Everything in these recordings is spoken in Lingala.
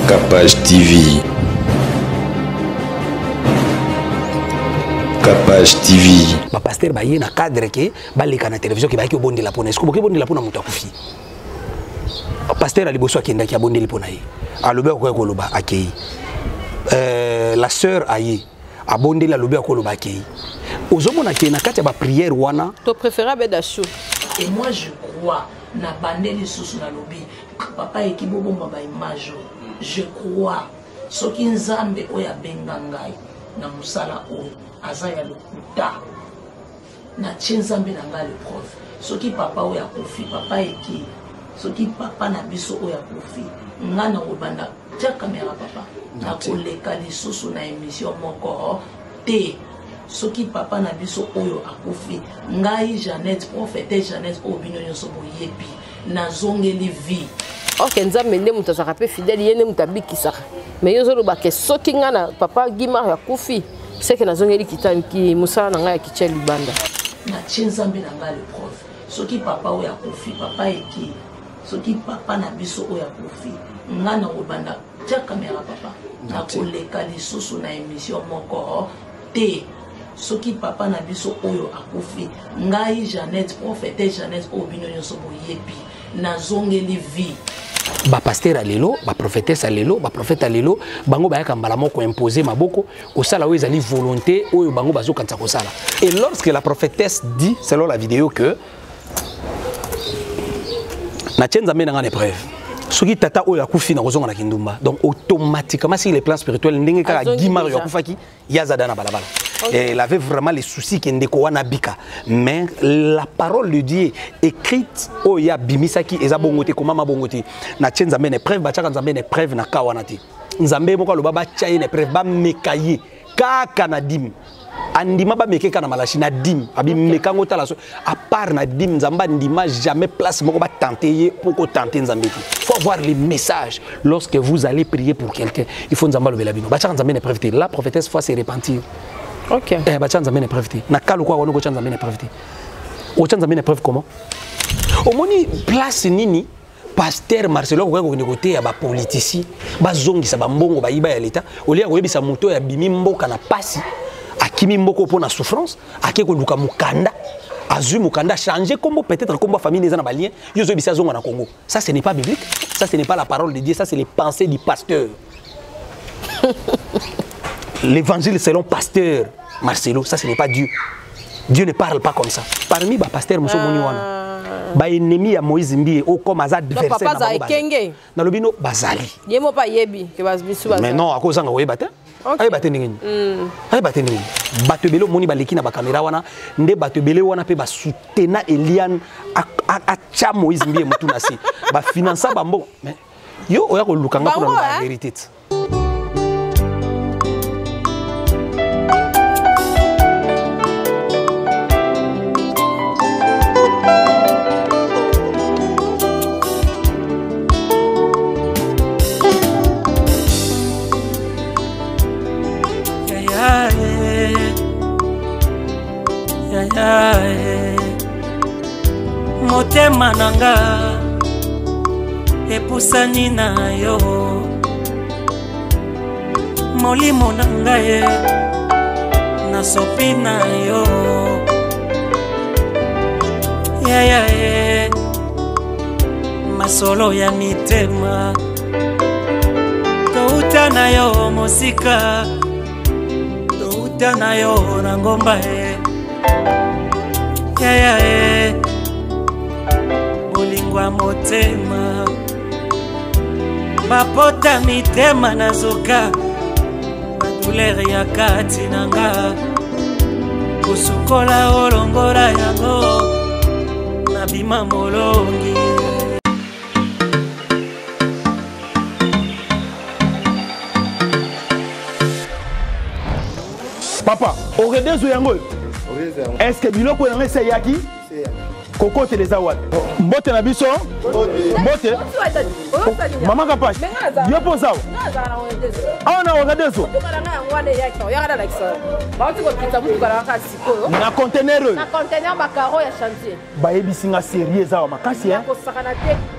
Capage TV. Capage TV. Ma pasteur baye na cadre ke balika na télévision ke baye ke bondi la pona. Est-ce que bondi la pona muta kufi? Pasteur ali boso akenda ki abondi li pona ye. Alobe ko ko loba akei. La sœur aye abondi la lobe ko loba akei. Ozomona ke na kati ba prière wana. To préférable d'achou. Et moi je crois na bandeli sous na lobi. Papa ekibobo ba image. Je crois soki nzambe oya bengangai na musala o azaya lokuta na nzambe na nga le prof soki papa oya kofi papa eki soki papa na biso oya kofi nga na obanda tia kamera papa na koleka lisusu na émission moko te soki papa na biso oyo akofi ngai Jeannette prophétesse Jeannette obino nyonso boyebi na zongeli vie. Ok, nzambe nde mutu azaka pe fidèle yene mutu abikisaka mais yo zolo ba ke soki nga na papa Guimard ya kufi c'est que nazongeli ki musala na nga ya kicheli banda na nzambe na nga le prof soki papa oya kufi papa eki soki papa na biso oya kufi nga na obanda tia kamera papa na koleka lisusu na émission moko te soki papa na biso oyo akufi ngai Jeannette prophétesse Jeannette obino nyonso boyebi na zongeli vie. Ba pasteur alelo, ba prophétesse alelo, ba prophète alelo, bango ba yakambala moko imposer maboko, osala oyo ezali volonté oyo bango bazo kanza kosala. Et lorsque la prophétesse dit selon la vidéo que na tienza mena ngane épreuve. Soki tata oyo akufi na kozonga na kindumba. Donc automatiquement si les plans spirituels ndenge kaka Guimard yo akufaki yazada na balabala. Et elle avait vraiment les soucis qui ndeko wana bika. Mais la parole de Dieu écrite oya bimisaki eza bongote komama bongote. Na tienza mena épreuve ba tchaka nzambe na épreuve na kawana te. Nzambe moko lo baba tchaye na épreuve ba mekaye kaka na dim. Andima ba mekeka na malachi na dim abi mekango tala so à part na dim nzamba ndima jamais place moko ba tenter pour tenter nzambe. Faut avoir les messages lorsque vous allez prier pour quelqu'un. Il faut nzamba lo belabino. Ba tchaka nzambe na épreuve te. La prophétesse faut se repentir. Ok. Eh ba tchaka nzambe na épreuve te. Na kalu kwa wono ko tchaka nzambe na épreuve te. O tchaka nzambe na épreuve comment? Au moni place nini pasteur Marcelo ko ko négocier ya ba politicien ba zongisa ba mbongo ba yiba ya l'état au lieu ko yebisa moto ya bimi mboka na pasi akimi mboko pour la souffrance akeko luka mukanda azu mukanda changer comme peut-être comme famille les na balien yozo bisa zonga na Congo. Ça ce n'est pas biblique, ça ce n'est pas la parole de Dieu, ça c'est les pensées du pasteur. L'évangile selon pasteur Marcelo, ça ce n'est pas Dieu. Dieu ne parle pas comme ça. Parmi ba pasteur muso moni wana ba ennemi ya Moïse Mbie au comme az adversaire na papa za ekenge na lobino bazali yemo pa yebi ke bazibisu bazali. Mais non akoza nga oyeba te. Ay baté ndenge. Ay baté ndenge. Bato belo moni baleki na ba caméra wana nde bato bele wana pe ba soutenir Eliane a cha Moïse Mbie mutu na si. Ba financer bambo. Mais yo oya ko lukanga pour la vérité. Motema nanga epusani na yo molimo nanga ye nasopi na yo ya masolo ya mitema touta na yo mosika touta na yo na ngomba ye ya bolingwa motema bapota mitema nazoka badouleur ya kati nanga kosukola olongola yango nabima molongi. Papa, au redezo yango. Est-ce que biloko yanga c'est yaki? Coco Télézawan. Mbote na biso. Mbote. Maman Kapache. Yo posa. Ah on a regardé ça. Na conteneur. Na conteneur makaro ya chantier. Ba yebisinga sérieux za makasi hein.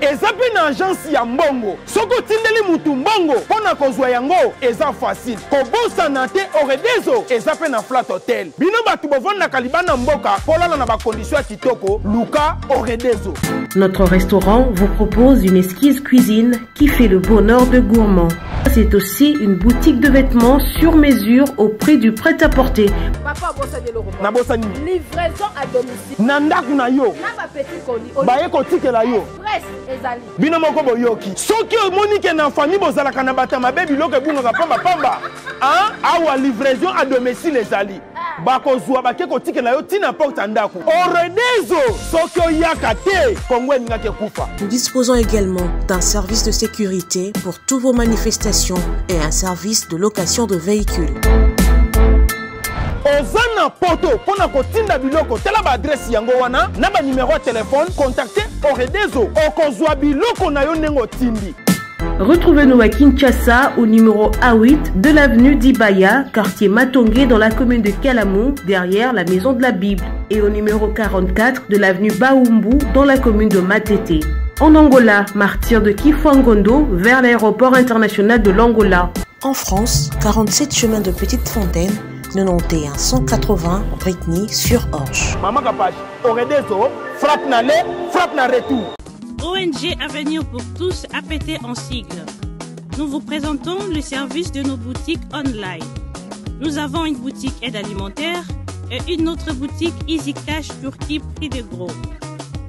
Eza pe na agence ya mbongo. Soko tindeli mutu mbongo pona kozwa yango eza facile. Kobosa na te oredezo eza pe na flat hotel. Bino batu bovanda kalibana mboka polala na ba condition ya kitoko luka oredezo. Notre restaurant vous propose une esquisse cuisine qui fait le bonheur de gourmands. C'est aussi une boutique de vêtements sur mesure au prix du prêt-à-porter. Papa bossa de l'euro. Na bossa ni. Livraison à domicile. Nandaku na yo. Na ba petit colis. Ba ko tikela yo. Presse ezali. Bino moko boyoki. Soki omonique na famille bozala kana bata mabebi loke bunga pamba pamba. Hein? Awa livraison à domicile ezali. Bakozwa bake ko tikela yo tina porte ndaku. Oredezo soki oyaka te kongwe ngake kufa. Nous disposons également d'un service de sécurité pour toutes vos manifestations et un service de location de véhicules. Ozana poto pona kotinda biloko tela ba adresse yango wana na ba numéro de téléphone contactez Oredezo okozwa biloko na yo nengo tindi. Retrouvez-nous à Kinshasa au numéro A8 de l'avenue d'Ibaya, quartier Matongé dans la commune de Kalamou, derrière la maison de la Bible, et au numéro 44 de l'avenue Baoumbu dans la commune de Matete. En Angola, martyr de Kifuangondo vers l'aéroport international de l'Angola. En France, 47 chemin de Petite Fontaine, 91 180 Brittany-sur-Orge. Maman Kapache, Oredezo, frappe na le, frappe na retour. ONG Avenir pour tous, APT en sigle. Nous vous présentons le service de nos boutiques online. Nous avons une boutique aide alimentaire et une autre boutique Easy Cash Turquie prix de gros.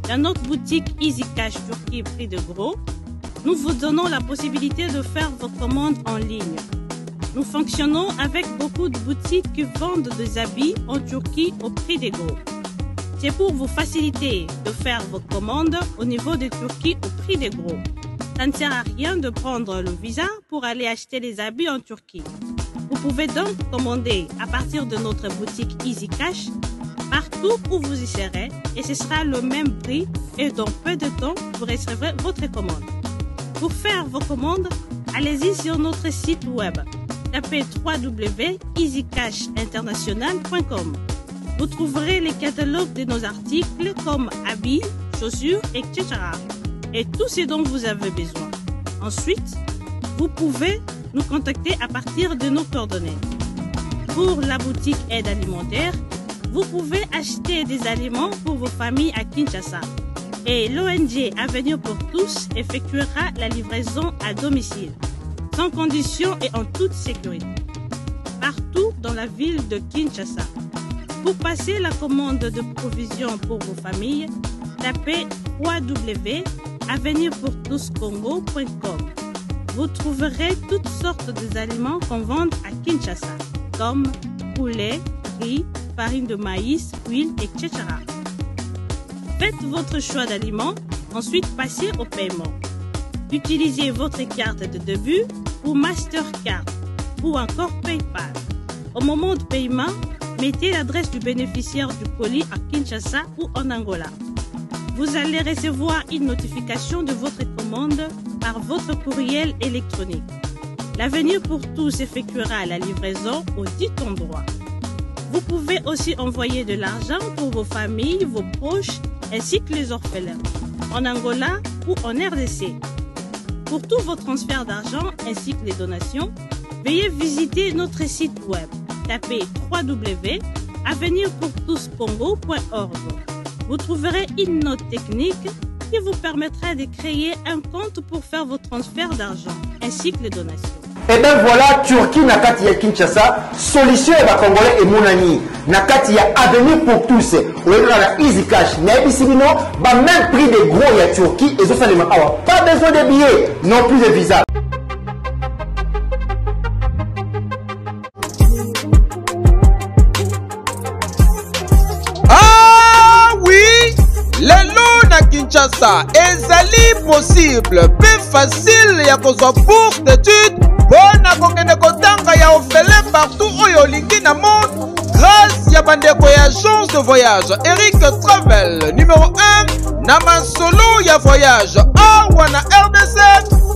Dans notre boutique Easy Cash Turquie prix de gros, nous vous donnons la possibilité de faire vos commandes en ligne. Nous fonctionnons avec beaucoup de boutiques qui vendent des habits en Turquie au prix de gros. C'est pour vous faciliter de faire vos commandes au niveau de Turquie au prix des gros. Ça ne sert à rien de prendre le visa pour aller acheter les habits en Turquie. Vous pouvez donc commander à partir de notre boutique Easy Cash partout où vous y serez et ce sera le même prix et dans peu de temps vous recevrez votre commande. Pour faire vos commandes, allez-y sur notre site web. Tapez www.easycashinternational.com. Vous trouverez les catalogues de nos articles comme habits, chaussures, etc. Et tout ce dont vous avez besoin. Ensuite, vous pouvez nous contacter à partir de nos coordonnées. Pour la boutique aide alimentaire, vous pouvez acheter des aliments pour vos familles à Kinshasa. Et l'ONG Avenir pour tous effectuera la livraison à domicile, sans condition et en toute sécurité, partout dans la ville de Kinshasa. Pour passer la commande de provisions pour vos familles, tapez www.avenirpourtouscongo.com. Vous trouverez toutes sortes d'aliments qu'on vend à Kinshasa, comme poulet, riz, farine de maïs, huile, etc. Faites votre choix d'aliments, ensuite passez au paiement. Utilisez votre carte de début ou Mastercard ou encore PayPal. Au moment de paiement, mettez l'adresse du bénéficiaire du colis à Kinshasa ou en Angola. Vous allez recevoir une notification de votre commande par votre courriel électronique. L'Avenir pour tous effectuera la livraison au dit endroit. Vous pouvez aussi envoyer de l'argent pour vos familles, vos proches, ainsi que les orphelins, en Angola ou en RDC. Pour tous vos transferts d'argent ainsi que les donations, veuillez visiter notre site web. Tapez www.avenirpourtouscongo.org. Vous trouverez une note technique qui vous permettra de créer un compte pour faire vos transferts d'argent ainsi que les donations. Et bien voilà, Turquie nakati ya Kinshasa, solution ya Congolais et Mounani. Nakati ya Avenir pour tous. Ou la Easy Cash. Na ebisibino, ba même prix de gros ya Turquie et ça les awa. Pas besoin de billets, non plus de visa. Lelo na Kinshasa ezali possible pe facile ya kozwa bourse d'études mpona kokende kotanga ya orphelin partout oyo olingi na monde place ya bandeko ya agence de voyage Eric Travel numéro 1 na masolo ya voyage awa na RDC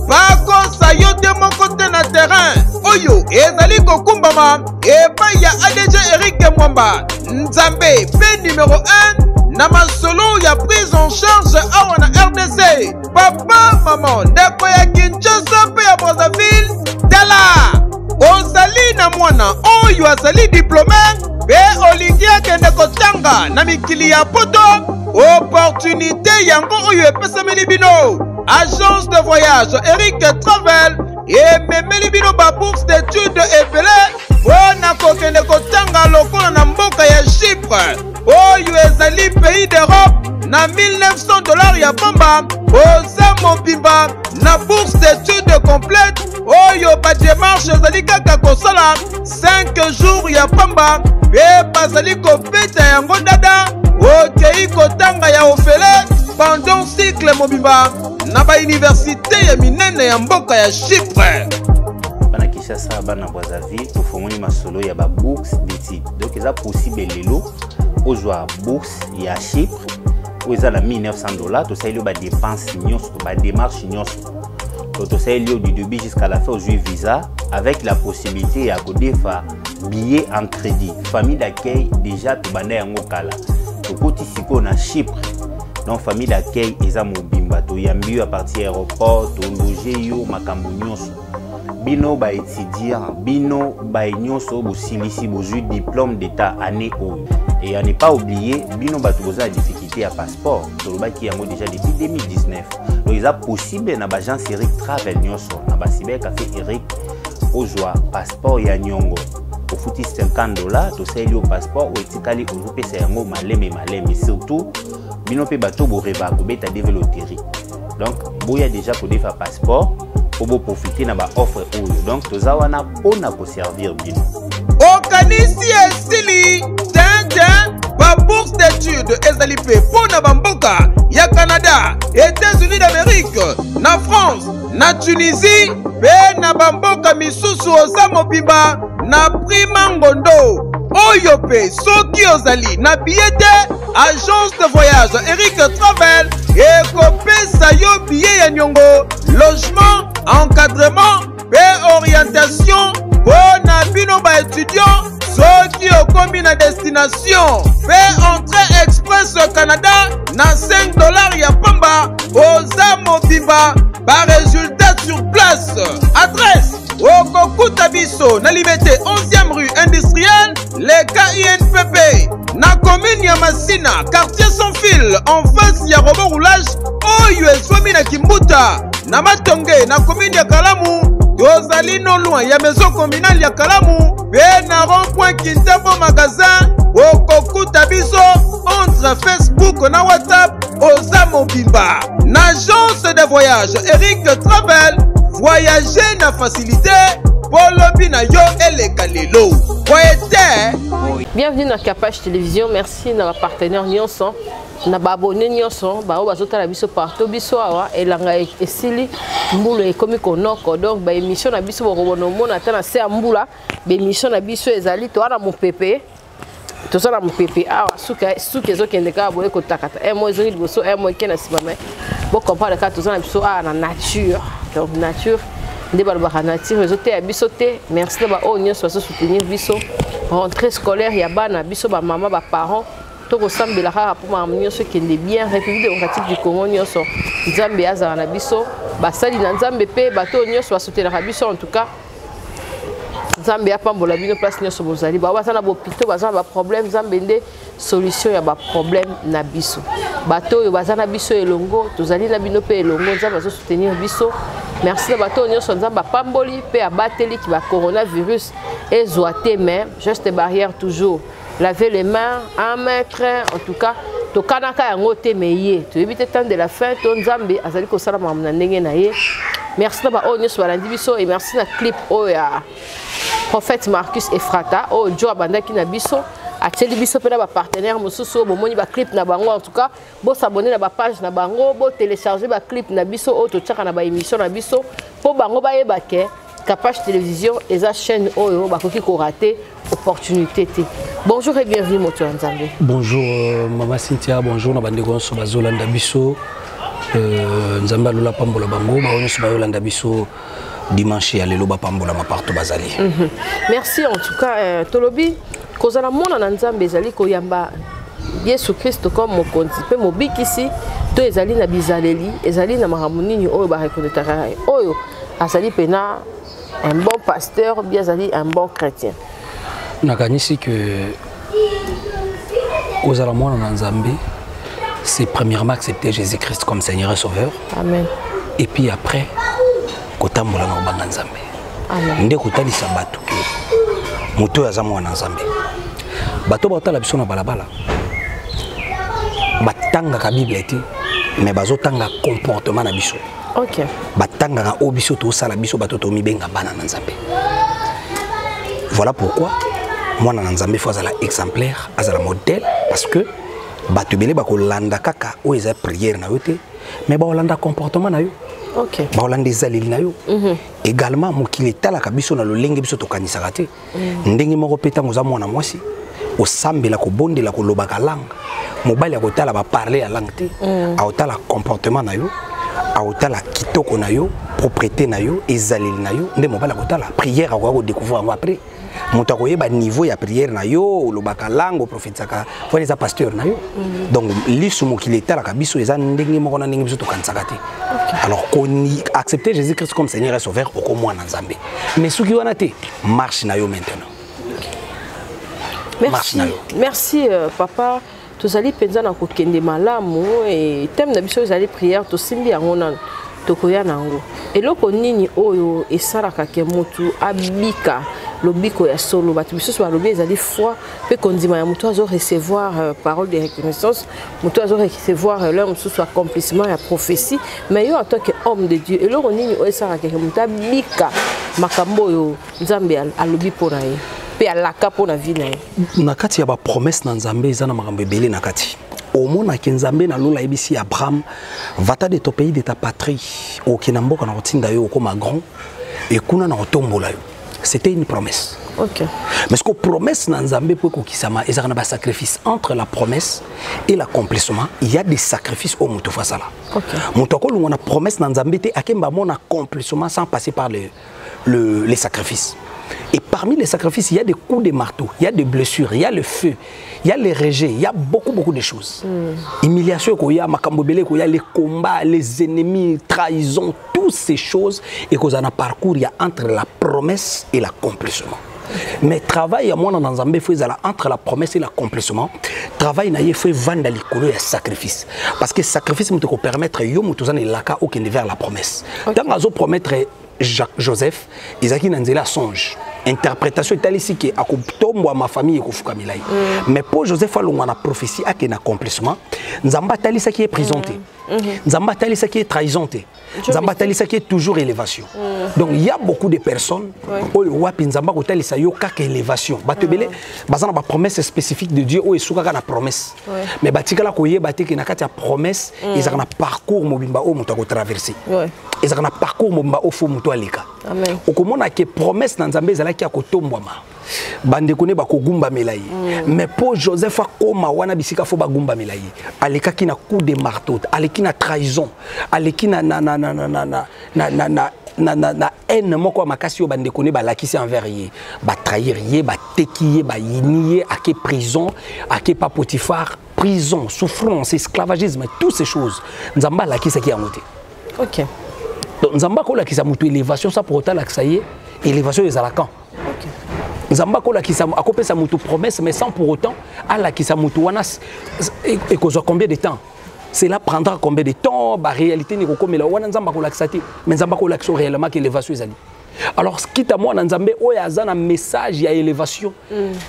bakosa yo te moko te na terrain oyo ezali kokumbama epai ya ADG Eric Mwamba Nzambe pe numéro 1 na masolo ya prise en charge awa na RDC papa maman ndeko ya Kinshasa pe ya Brazzaville tala ozali na mwana oyo azali diplômé pe olingi akende kotanga na mikili ya poto opportunité yango oyo epesameli bino agence de voyage Eric Travel ememeli bino ba bourse d'études ebele mpona kokende kotanga lokola na mboka ya Chypre oyo ezali pays d'Europe na $1900 ya pamba oza mobimba na bourse d'études complète oyo ba démarche ezali kaka kosala 5 jours ya pamba pe bazali kopeta yango dada okei kotanga ya ofele pendant cycle mobimba na ba université ya minene ya mboka ya Chypre. Bana Kinshasa bana Brazzaville tofongoli masolo ya ba bourse d'études donc eza possible lelo ozwa bourse ya Chypre oza na $1900 tosaeli ba dépense nyonso ba démarche nyonso tosaeli du début jusqu'à la fin ozwi visa avec la possibilité ya kodefa billet en crédit famille d'accueil déjà tobanda yango kala tokoti siko na Chypre donc famille d'accueil eza mobimba toyambi à partir aéroport tologe yo makambo nyonso bino ba étudiant bino ba nyonso bosilisi bozwi diplôme d'état année oyo et à ne pas oublier bino bato boza difficulté à passeport tolobaki yango déjà depuis 2019 donc eza possible na bagence Eric Travel nyonso na basiber café Eric ozwa passeport ya nyongo ofuti $50 tosaeli au passeport ou etikali ozopesa yango maleme surtout bino pe bato boreba kobeta développerie donc boya déjà kodefa passeport pour profiter na ba offre oyo donc toza wana pona ko servir bino okanisi esili tintin ba bourse d'études ezali pe pona bamboka ya Canada États-Unis d'Amérique na France na Tunisie pe na bamboka misusu oza mobimba na prima ngondo oyo pe soki ozali na billet agence de voyage Eric Travel ekopesa yo billet ya nyongo logement encadrement pe orientation pona bino ba étudiant soki okomi na destination pe entrée express au Canada na $5 ya pamba oza mobimba ba résultat sur place adresse okokuta biso na Liberté 11e rue industrielle les KINPP na commune ya Masina quartier sans fil en face ya robot roulage oyo ezwami na Kimbuta na Matonge na commune ya Kalamu tozali no loin ya maison communale ya Kalamu pe na rond-point Kintambo magasin okokuta biso entre Facebook na WhatsApp oza mobimba na agence de voyage Eric Travel voyager na facilité polobi na yo eleka lelo voyete. Bienvenue dans Capage Télévision, merci na partenaire nyonso na abonné nyonso ba o bazotala biso partout biso awa elanga esili mbula ekomi konoko donc ba émission na biso bokobono mona ta na se mbula ba émission na biso ezali to ana mopepe to sala mopepe awa suka ezokende ka boye kotakata mo ezongi liboso mo ikena sibame bo comprendre ka to sala biso na nature donc nature nde balobaka nature ezote ya biso te merci na ba o nyonso baso soutenir biso rentrée scolaire ya bana biso ba mama ba parents to kosambela kaka po makambo nyonso ekende bien République démocratique du Congo nyonso nzambe azala na biso basali na nzambe pe bato nyonso basotelaka biso en tout cas nzambe apambola bino place nyonso bozali baza na bopito baza na baproblème nzambe nde solution ya baproblème na biso bato oyo baza na biso elongo tozali na bino pe elongo nzambe azosoutenir biso merci na bato nyonso nzambe apamboli pe abateli ki ba coronavirus ezwa te mais geste barrière toujours laver les mains 1 mètre en tout cas tokanaka yango te meye toyebi te temps de la fin to nzambe azali kosala makambo na ndenge na ye merci na ba oyo nyonso balandi biso et merci na clip oyo ya prophète Marcus Efrata oyo jo abandaki na biso ateli biso pe na ba partenaire mosusu bomoni ba clip na bango en tout cas bo s'abonner na ba page na bango bo télécharger ba clip na biso oyo totiaka na ba émission na biso po bango bayeba ke Capage Télévision et sa chaîne Oyo bakoki ko raté opportunité. Bonjour et bienvenue Moto Nzambe. Bonjour Maman Cynthia, bonjour na bande gonso bazolanda biso. Nzambe alula pambola bango ba onyo bayolanda biso dimanche ya lelo ba pambola maparto bazali. Merci en tout cas Tolobi kozala mona na Nzambe ezali koyamba Yesu Christ comme mokonzi pe mobikisi to ezali na bizaleli ezali na mahamunini oyo ba reconnaître oyo azali pena un bon pasteur bien azali un bon chrétien. Nakanisi que ozala mona na Nzambe c'est premièrement accepter Jésus-Christ comme Seigneur et Sauveur. Amen. Et puis après kotambola na banga Nzambe. Amen. Nde kotalisa bato ke moto aza mwana Nzambe. Bato batala biso na balabala. Batanga ka Bible ete mais bazotanga comportement na biso. OK. Batanga ka obiso to sala biso bato to mibenga bana na Nzambe. Voilà pourquoi mwana na Nzambe faut azala exemplaire, azala modèle parce que bato belé bako landa kaka o eza prière na yote mais ba olanda comportement na yo. OK. Ba olanda ezaleli na yo. Également mokili tala ka biso na lolenge biso to kanisaka te. Ndenge moko peta ngoza mwana mwasi o sambela ko bondela ko lobaka langue. Mobali akotala ba parler à langue te. Aotala comportement na yo. Aotala kitoko na yo, propriété na yo, ezaleli na yo, nde mobali akotala prière akoko découvrir après. Moto akoyeba niveau ya prière na yo, lobaka langue prophétisaka, faut les pasteur na yo. Donc lisu mokili tala ka biso eza ndenge moko na ndenge biso to kansaka te. Alors qu'on accepter Jésus-Christ comme Seigneur et Sauveur au mwana Nzambe. Mais ce qui wana te marche na yo maintenant. Merci. Merci papa. Tozali penza na kokende malamu et thème na biso ezali prière to simbi yango na tokoya nango. Eloko nini oyo esaraka ke mutu abika lobiko ya solo batu biso ba lobi ezali foi pe kondima ya mutu azo recevoir parole de reconnaissance, mutu azo recevoir l'homme sous accomplissement ya prophétie, mais yo en tant que homme de Dieu eloko nini oyo esaraka ke mutu abika makambo yo Nzambe alobi pona ye. Pe alaka pona vie na ye. Na kati ya ba promesse na Nzambe eza na makambo ebele na kati. Omona ke Nzambe na lola ebisi Abraham vata de ton pays de ta patrie okina mboka na kotinda yo okoma grand et kuna na otombola yo. C'était une promesse. OK. Mais ce que promesse na Nzambe po kokisama ezaka na ba sacrifice entre la promesse et l'accomplissement, il y a des sacrifices au mutu fasala. OK. Mutu ko lungona promesse na Nzambe te akemba mona accomplissement sans passer par les sacrifices. Et parmi les sacrifices, il y a des coups de marteau, il y a des blessures, il y a le feu, il y a les rejets, il y a beaucoup de choses. Humiliation, il y a les combats, les ennemis, trahison, toutes ces choses. Et qu'on a un parcours, il y a entre la promesse et l'accomplissement. Mais travail à moi dans Nzambe entre la promesse et l'accomplissement. Travail na fait vendre l'icolo et sacrifice. Parce que sacrifice me peut permettre yo mutuzana laka au vers la promesse. Tant azo promettre Joseph, Isaki Nanzela songe. Interprétation est ici qui a tombe ma famille et Kofukamilai. Mais pour Joseph Alonga na prophétie a un accomplissement. Nzamba talisa qui est présenté. Nzamba talisa qui est trahison. Nzamba talisa qui est toujours élévation. Donc il y a beaucoup de personnes où wapi Nzamba talisa yo kaka élévation. Batebele bazana ba promesse spécifique de Dieu ou esukaka na promesse. Mais batikala koye bateke na kati ya promesse ils ont un parcours mobimba o muto ko traverser. Ils ont un parcours mobimba o fo muto alika. Amen. Okomona ke promesse na Nzambe ezala ki akotombwama. Bande kone bakogumba melayi. Mais pour Joseph akoma wana bisika fo bagumba melayi. Aleka ki na coup de marteau, aleki na trahison, aleki na haine moko makasi yo bande kone balakisi envers ye. Ba trahir ye, ba teki ye, ba yini ye, ake prison, ake pa Potifar, prison, souffrance, esclavagisme, toutes ces choses. Nzamba lakisa ki yangote. OK. Donc Nzamba ko lakisa mutu élévation ça pour autant lakisa ye, élévation ezalakan. OK. Nzamba ko lakisa akopesa mutu promesse mais sans pour autant à lakisa mutu wana et que combien de temps cela prendra combien de temps ba réalité ni ko komela wana Nzamba ko lakisa te mais Nzamba ko lakisa réellement que élévation ezali. Alors quitte moi na Nzambe oyo azana message ya élévation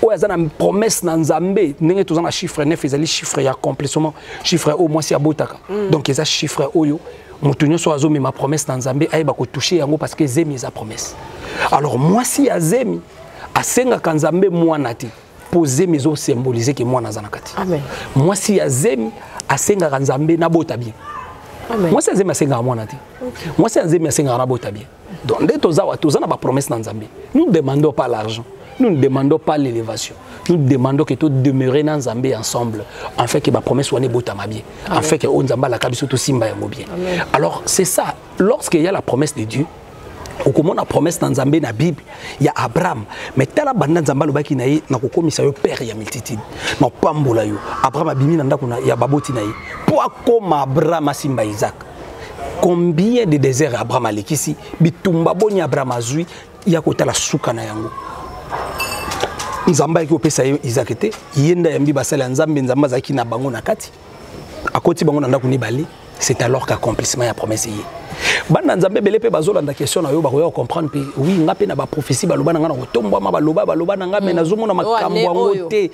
oyo azana promesse na Nzambe ndenge tozana chiffre 9 ezali chiffre ya accomplissement chiffre au moins si abotaka donc eza chiffre oyo mutu nyonso azomi ma promesse na Nzambe ayeba ko toucher yango parce que zemi eza promesse. Alors moi si azemi asenga kanzambe mwana te poser mes os symboliser que mwana zanakati. Amen. Moi si azemi asenga kanzambe na bota bien. Moi c'est nzembe asenga mwana te. Moi c'est nzembe asenga na bota bien. Donc dès toza na ba promesse dans Nzambe. Nous ne demandons pas l'argent. Nous ne demandons pas l'élévation. Nous demandons que tout demeurer dans Nzambe ensemble. En fait que ma promesse soit bota ma bien. En fait que Nzamba la kabiso to simba yango bien. Alors c'est ça, lorsqu'il y a la promesse de Dieu, au comment la promesse dans Nzambe na Bible, il y a Abraham, mais tala banda Nzamba lobaki na ye na kokomisa yo père ya multitude. Na pambola yo. Abraham abimi na ndako na ya baboti na ye. Pour comme Abraham simba Isaac. Combien de déserts Abraham alekisi bitumba boni Abraham azui ya kotala suka na yango. Nzamba ki opesa Isaac te yenda yambi basala Nzambe Nzamba zaki na bango na kati akoti bango na ndako ni bali. C'est alors qu'accomplissement ya promesse yi. Bana Nzambe belé pe bazolanda question na yo ba ko comprendre pe oui ngape na ba prophétie baloba na nga na kotomba ma baloba na nga me nazomona makambo yango te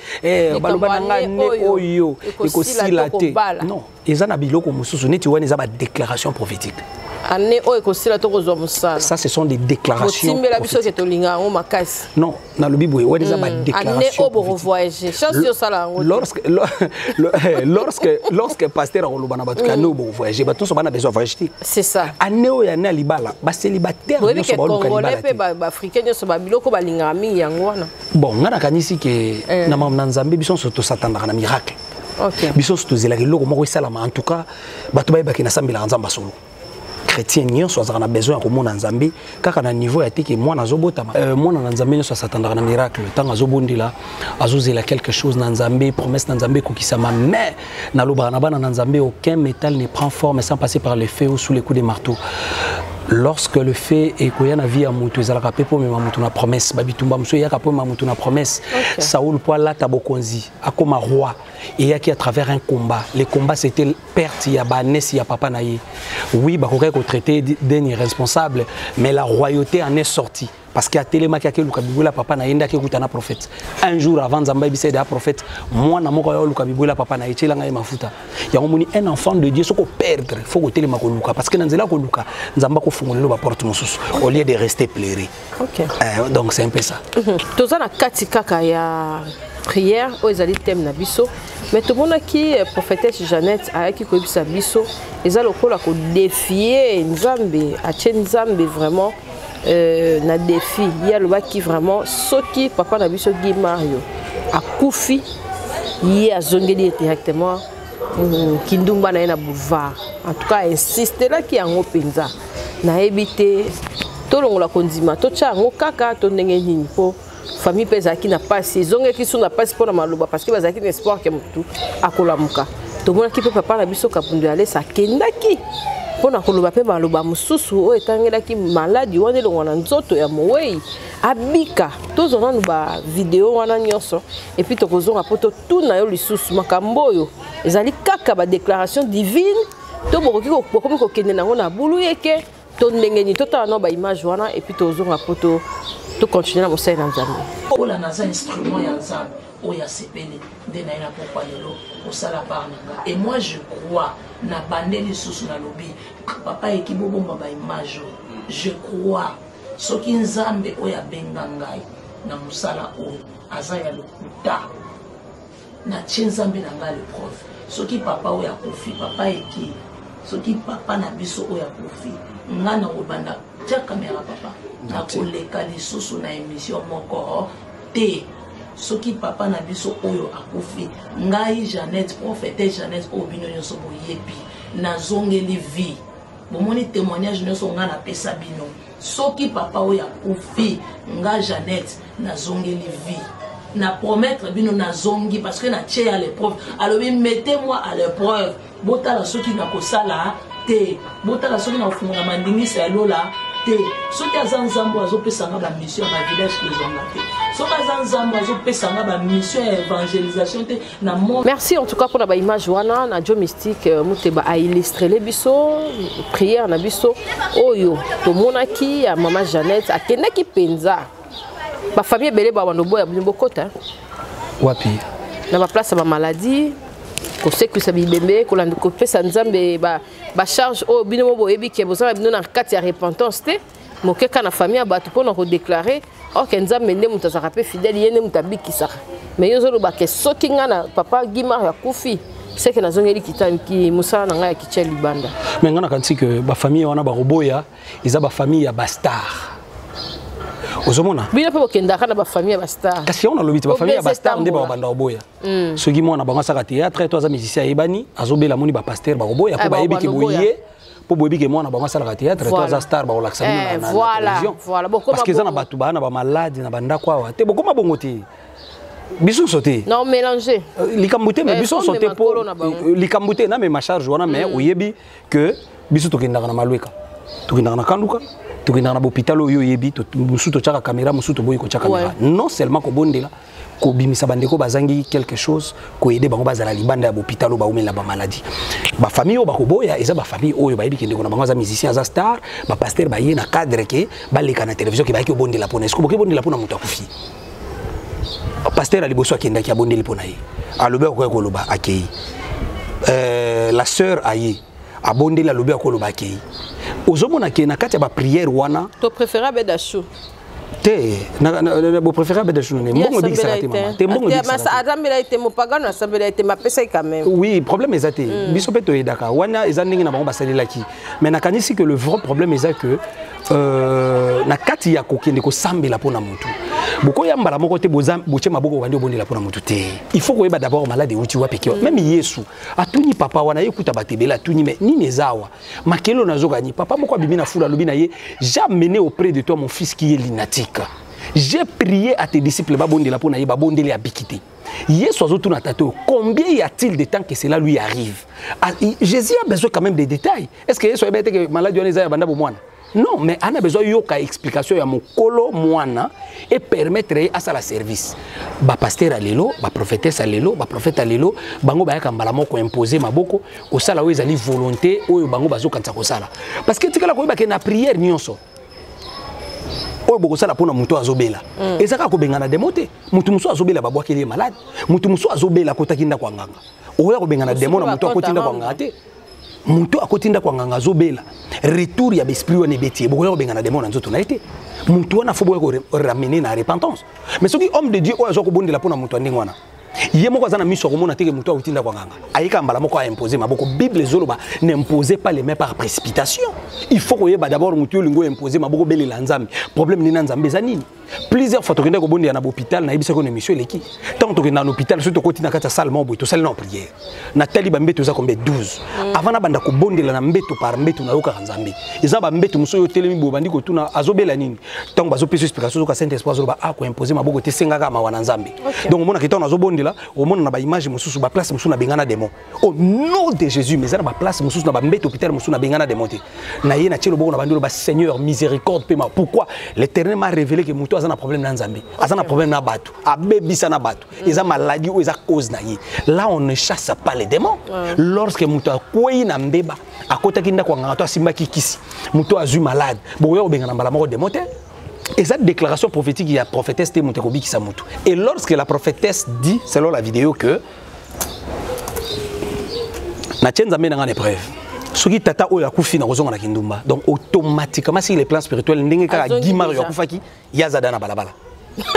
baloba na nga ne oyo ekosila te. Non, ezana biloko mususu neti wana eza ba déclaration prophétique. Ça, ce sont des déclarations. Non, dans le Bible, il y a des déclarations. Lorsque pasteur a voyagé, tout le monde a besoin de voyager. C'est ça. Bon, on a dit que dans le Nzambe, ils sont s'attendre à un miracle. Ils sont en tout cas, chrétien n'y a besoin de mon Nzambe car à niveau a été que moi nazobota moi Nzambe ne soit s'attendre à un miracle tant azobondi là azozela quelque chose Nzambe promesse Nzambe kokisama mais na lobana bana Nzambe aucun métal ne prend forme sans passer par le feu ou sous les coups des marteaux. Lorsque le fait est qu'il y a une vie à moutou, ils ont rappelé pour moi une promesse. Babitumba monsieur y a rappelé moi une promesse. Saoul Poala Tabokonzi, a comme un roi et y a qui à travers un combat. Les combats c'était perte, il y a Banès, il y a Papa Naïe. Oui, bah qu'on traité d'un irresponsable, mais la royauté en est sortie. Parce qu'il y a tellement qu'il y a Lukabibula Papa Naïe qui est un prophète. Un jour avant Zamba Bissé un prophète, moi na moko Lukabibula Papa Naïe qui est mafuta. Il y a un enfant de Dieu, ce qu'on perdre, il faut que tellement Luka parce que dans la Luka, Zamba ko fungolo ba porte mususu au lieu de rester plairé. OK. Donc c'est un peu ça. Tozana katika ya prière aux ezali thème na biso mais tout le monde qui prophétesse Jeannette a qui koibisa biso ezali lokola ko défier Nzambe a Nzambe vraiment na défi il y a le qui vraiment soki papa na biso Guy Mario a kufi yi azongeli directement kindumba na boulevard en tout cas insiste là qui en penza na ebité to longola kondima to cha ngo kaka to ndenge nini po famille pesa qui n'a pas saison qui sont n'a pas pour la maloba parce que bazaki espoir que mutu akolamuka to mona ki pe papa na biso kapundu aller sa kendaki pona koloba pe maloba mususu o etangela ki maladi wana longwana nzoto ya mowei abika to zona ba vidéo wana nyonso et puis to kozonga poto tout na yo lisusu makambo yo ezali kaka ba déclaration divine to bokoki ko kende nango na bulu yeke to ndenge ni to ta no ba image wana et puis to zonga poto to continuer à bosser dans Nzambe. Oh la nasa instrument ya Nzambe o ya sepele de na ina pourquoi lelo o sala parnanga et moi je crois na bandeli susu na lobi papa ekibobo ba image je crois soki Nzambe o ya bengangai na musala o azaya lokuta na Nzambe na nga le prof soki papa o ya kofi papa eki soki papa na biso o ya kofi ngana obanda tia caméra papa na koleka lisusu na émission moko te soki papa na biso oyo akufi ngai Jeannette prophétesse Jeannette obino nyonso boyebi na zongeli vie bomoni témoignage nyonso nga na pesa bino soki papa oyo akufi nga Jeannette na zongeli vie na promettre bino na zongi parce que na tie à l'épreuve alors mettez-moi à l'épreuve botala soki na kosala te botala soki na ofunga mandingisa ya lola te soki azanzambo azopesanga ba mission ba village kozonga te soki azanzambo azopesanga ba mission ya évangélisation te na monde. Merci en tout cas pour la image wana na Joe Mystique muteba a illustrer les biso prière na biso oyo to monaki ya maman Jeannette akendaki penza ba famille belé ba wanobo ya bokota wapi na ba place ba maladie ko sécurité bibembe ko lande ko pesa Nzambe ba charge o bino mo boyebi ke bozala bino na kati ya repentance te mokeka na famille abatu pona ko déclarer o ke Nzambe nde mutazaka pe fidèle yene mutabikisaka mais yozolo ba ke soki nga na papa Guy Mario akufi c'est que nazongeli qui musala nanga ya kitia libanda mais ngana kanti que ba famille wana ba roboya ils a ba famille ya bastar ozomona bino pe bokendaka na ba famille ya bastar kasi on a lobité ba famille ya bastar nde ba banda roboya soki mwana bango saka théâtre to za musicien ebani azobela moni ba pasteur ba roboya ko ba yebi ke boye po boyebi ke mwana bango sala théâtre to za star ba olaksa na télévision voilà parce que ça na batu ba na ba malade na banda kwa te bokoma bongo te biso sauté non mélanger likambuté mais biso sauté po likambuté na mais ma charge wana mais oyebi que biso tokendaka na malweka tokendaka na kanduka tokendaka na hôpital oyo yebi to musu to chaka caméra musu to boyi ko chaka caméra non seulement ko bondela ko bimisa bandeko bazangi quelque chose ko aider bango bazala libanda ya hôpital ba umela ba maladie ba famille o ba ko boya eza ba famille oyo ba yebi kende ko na bango za musicien za star ba pasteur ba ye na cadre ke ba leka na télévision ke ba ki bondela pona est-ce que boke bondela pona mutu akufi pasteur aliboso akendaki abondeli pona ye alobe ko ko loba akei la sœur aye abondeli alobe ko loba akei ozomona ke na kati ya ba prière wana to préférable d'achou te na bo préférable d'achou ne mbongo bikisa te mama te mbongo bikisa mais azambela ite mopagano asambela ite mapesa quand même oui problème ezate biso pe to edaka wana ezandingi na bango basalelaki mais na kanisi que le vrai problème eza que na kati ya kokende ko sambela pona mutu boko ya mbala moko te boche maboko bandi obondela pona mutu te il faut koyeba d'abord malade uti wa pekio même Yesu atuni papa wana yekuta batebela atuni mais nini ezawa makelo nazogani papa moko abimi na fula lobi na ye j'ai mené auprès de toi mon fils qui est lunatique j'ai prié à tes disciples babondela pona ye babondeli abikité Yesu azotuna tato combien y a-t-il de temps que cela lui arrive Jésus a besoin quand même des détails est-ce que Yesu ebete que malade wana ezaya banda bo mwana non, mais on a besoin de explication à mon colo moana et permettre à ça la service. Ba pasteur alelo, ba prophétesse alelo, ba prophète alelo, bango ba yakambala moko imposer maboko, au sala oyo ezali volonté oyo bango bazo kanza ko sala. Parce que tikala ko ba ke na prière nyonso. Oyo boko sala pona muto azobela. Ezaka ko bengana demote, mutu muso azobela babwakeli malade, mutu muso azobela kotakinda kwa nganga. Oyo ko bengana demona muto akotinda kwa nganga te. Muto akotinda kwa nganga zobela retour ya besprit wana beti bokoya benga na démon nzoto na été muto wana faut boya ramener na repentance mais soki homme de Dieu oyo zo ko bondela pona muto ndinga wana ye moko azana miso ko mona teke muto akotinda kwa nganga ayika mbala moko a imposer maboko bible zoloba n'imposez pas les mains par précipitation il faut ko yeba d'abord muto lingo imposer maboko belela nzambe problème ni na nzambe za nini plusieurs fois tokende ko bondela na hôpital na ibisa ko émission leki tant tokende na hôpital surtout kotina kata salle mo boito salle na prière na tali ba mbeto za kombe 12 avant na banda ko bondela na mbeto par mbeto na yoka nzambe eza ba mbeto muso yo telemi bo bandi ko tuna azobela nini tant bazo pesa explication ka Saint Esprit zoba a ko imposer maboko te senga ka mawana nzambe donc mona kitana azobondela au monde na ba image mususu ba place mususu na bengana démon au nom de Jésus mais na ba place mususu na ba mbeto hôpital mususu na bengana démon te na ye na tshelo boko na bandolo ba Seigneur miséricorde pema pourquoi l'Éternel m'a révélé que muto azana problème na nzambe azana problème na batu abebisa na batu eza maladie ou eza cause na ye là on ne chasse pas les démons lorsque muto akwei na mbeba akotaki nda kwa nganga to asimba kikisi muto azu malade boyo bengana mbala moko démon te. Et cette déclaration prophétique, il y a prophétesse Temutekobi qui s'amoutou. Et lorsque la prophétesse dit, selon la vidéo, que Natien amène en épreuve. Ce qui tata oya kufi na kozonga na kindumba. Donc automatiquement si les plans spirituels ndenge kaka gimar yo kufaki yazada na balabala.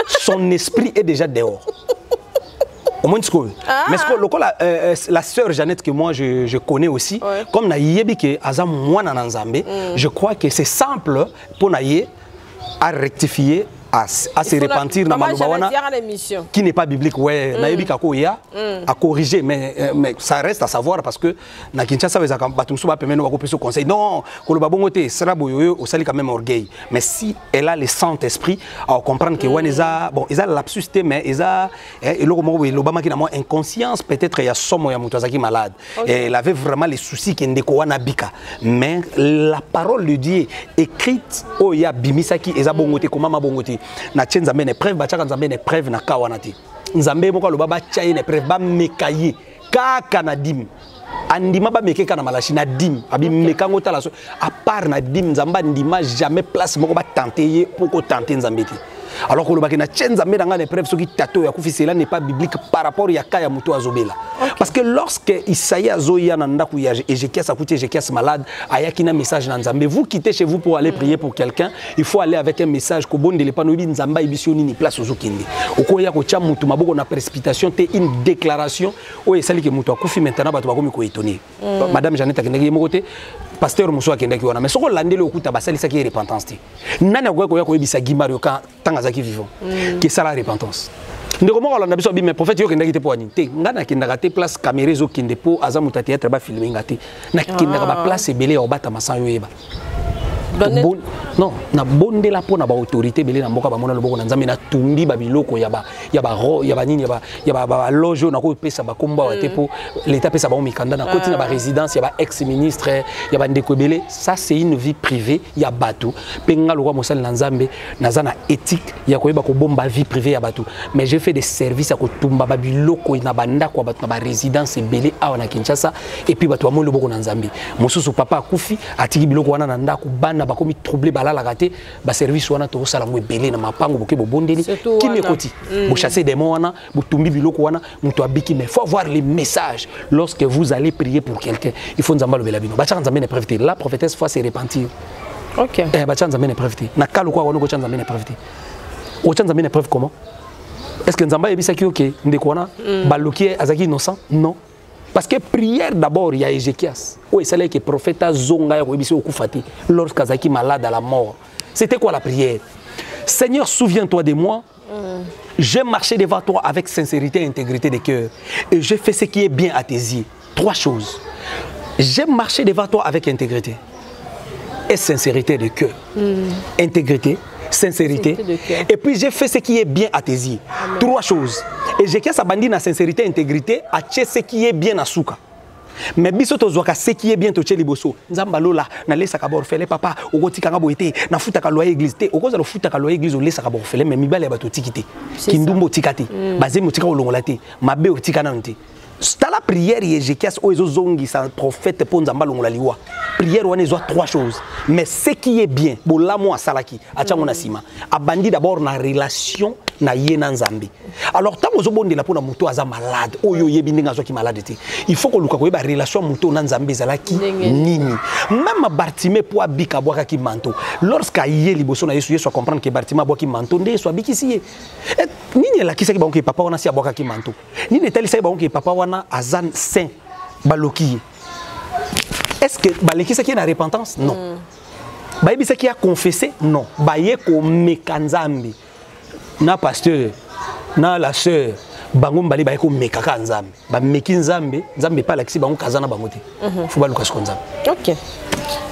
Son esprit est déjà dehors. Au moins mais ce que la sœur Jeannette que moi je connais aussi, comme na yebi que azam mwana na nzambe, je crois que c'est simple pour naye à rectifier, à se repentir dans qui n'est pas biblique, ouais, à corriger, mais ça reste à savoir parce que na Kinshasa conseil non, aussi quand même orgueil, mais si elle a le Saint-Esprit à comprendre que bon, ils a lapsus mais ils a l'Obama qui n'a moins inconscience, peut-être il y a somme ya mutazaki malade et elle avait vraiment les soucis qui n'écoana bika, mais la parole de Dieu écrite oh ya bimisaki eza bongote comment bongote na nzambe ne preuve ba nzambe ne preuve na kawana te nzambe moko lo baba tchaye ne preuve ba mekaye kaka na dim andima ba mekeka na malashi na dim abi mekango tala so à part na dim nzamba ndima jamais place moko ba tenter pour ko tenter nzambe te alors que le bakina tchenza meranga les preuves ce qui tato ya kufi cela n'est pas biblique par rapport ya kaya muto azobela parce que lorsque Isaïe azoya na ndaku ya Ézéchias akuti Ézéchias malade ayaki na message na Nzambe vous quittez chez vous pour aller prier pour quelqu'un il faut aller avec un message ko bondele pa no bi Nzamba ibisioni ni place ozokinde okoya ko cha mutu maboko na précipitation te une déclaration o esali ke mutu akufi maintenant bato bakomi ko étonner madame Jeannette akendeki mo côté pasteur muso akendeki wana mais soko landele okuta basali saki repentance te nana ko yebisa gimario ka tangazaki vivant que ça la repentance ndeko moko landa biso bi mais prophète yo kendaki te po ani te ngana kendaka te place caméra zo kende po azamu ta théâtre ba filmer ngate na kendaka ba place belé o bata masan yo yeba non na bonde la po na ba autorité belé na mboka ba mona loboko na Nzambe na tumbi ba biloko ya ba nini ya ba loge na ko pesa ba komba wa te po l'état pesa ba mikanda na koti na ba résidence ya ba ex ministre ya ba ndeko belé ça c'est une vie privée ya bato penga lokwa mosali na Nzambe na zana éthique ya ko yeba ko bomba vie privée ya bato mais j'ai fait des services à ko tumba ba biloko na banda ko bato na ba résidence belé awa na Kinshasa et puis bato amolo loboko na Nzambe mosusu papa akufi atiki biloko wana na ndako bana bakomi troublé balala gate ba service wana to sala ngwe belé na mapango boke bobondeli kimi koti bo chasser des mots wana bo tumbi biloko wana muto abiki mais faut avoir les messages lorsque vous allez prier pour quelqu'un il faut Nzamba lobela bino ba tcha Nzambe ne prévité la prophétesse faut se repentir OK ba tcha Nzambe ne prévité na kalu kwa wana ko tcha Nzambe ne prévité o tcha Nzambe ne prévité comment est-ce que Nzamba yebisa ki OK ndeko wana baloki azaki innocent non. Parce que prière d'abord, il y a Ézéchias. Oui, c'est là que le prophète a zonga lorsqu'Azaki malade à la mort. C'était quoi la prière? Seigneur, souviens-toi de moi. J'ai marché devant toi avec sincérité et intégrité de cœur. Et j'ai fait ce qui est bien à tes yeux. 3 choses. J'ai marché devant toi avec intégrité et sincérité de cœur. Intégrité, sincérité. Et puis j'ai fait ce qui est bien à tes yeux. 3 choses. Et j'ai qu'à bandi na sincérité et intégrité à ce qui est bien à souka. Mais biso to zoka ce qui est bien to tcheli boso. Nzamba lola na lesa ka borfele papa okoti kanga boité na futa ka loyer église te okoza lo futa ka loyer église o lesa ka borfele mais mibale ya bato tikité. Kindumbo tikate. Bazé motika olongola te. Mabe otika na nte. C'est la prière Ézéchias o ezo zongi sa prophète po Nzamba longola liwa. Prière wana ezo 3 choses. Mais ce qui est bien, bolamo asalaki achango na sima. Abandi d'abord na relation na yena Nzambe. Alors tant ozo bonde la po na muto aza malade, oyo yebi ndinga zo ki malade te. Il faut que luka ko ba relation muto na Nzambe zalaki nini. Même Bartimée po abika boaka ki manto. Lorsqu'à yé liboso na Yesu soit comprendre que Bartimée boaki manto nde soit bikisiye. Nini la kisa ki ba onke papa wana si aboaka ki manto. Nini tali sai ba onke papa wana azan saint baloki. Est-ce que balekisa qui est na repentance? Non. Baïbisa qui a confessé? Non. Baye ko mekanzambi. Na pasteur, na la sœur, bango mbali baye ko mekaka nzambe. Ba mekinzambe, nzambe pa lakisi bango kazana bango te. Faut ba lukas konzambe. OK.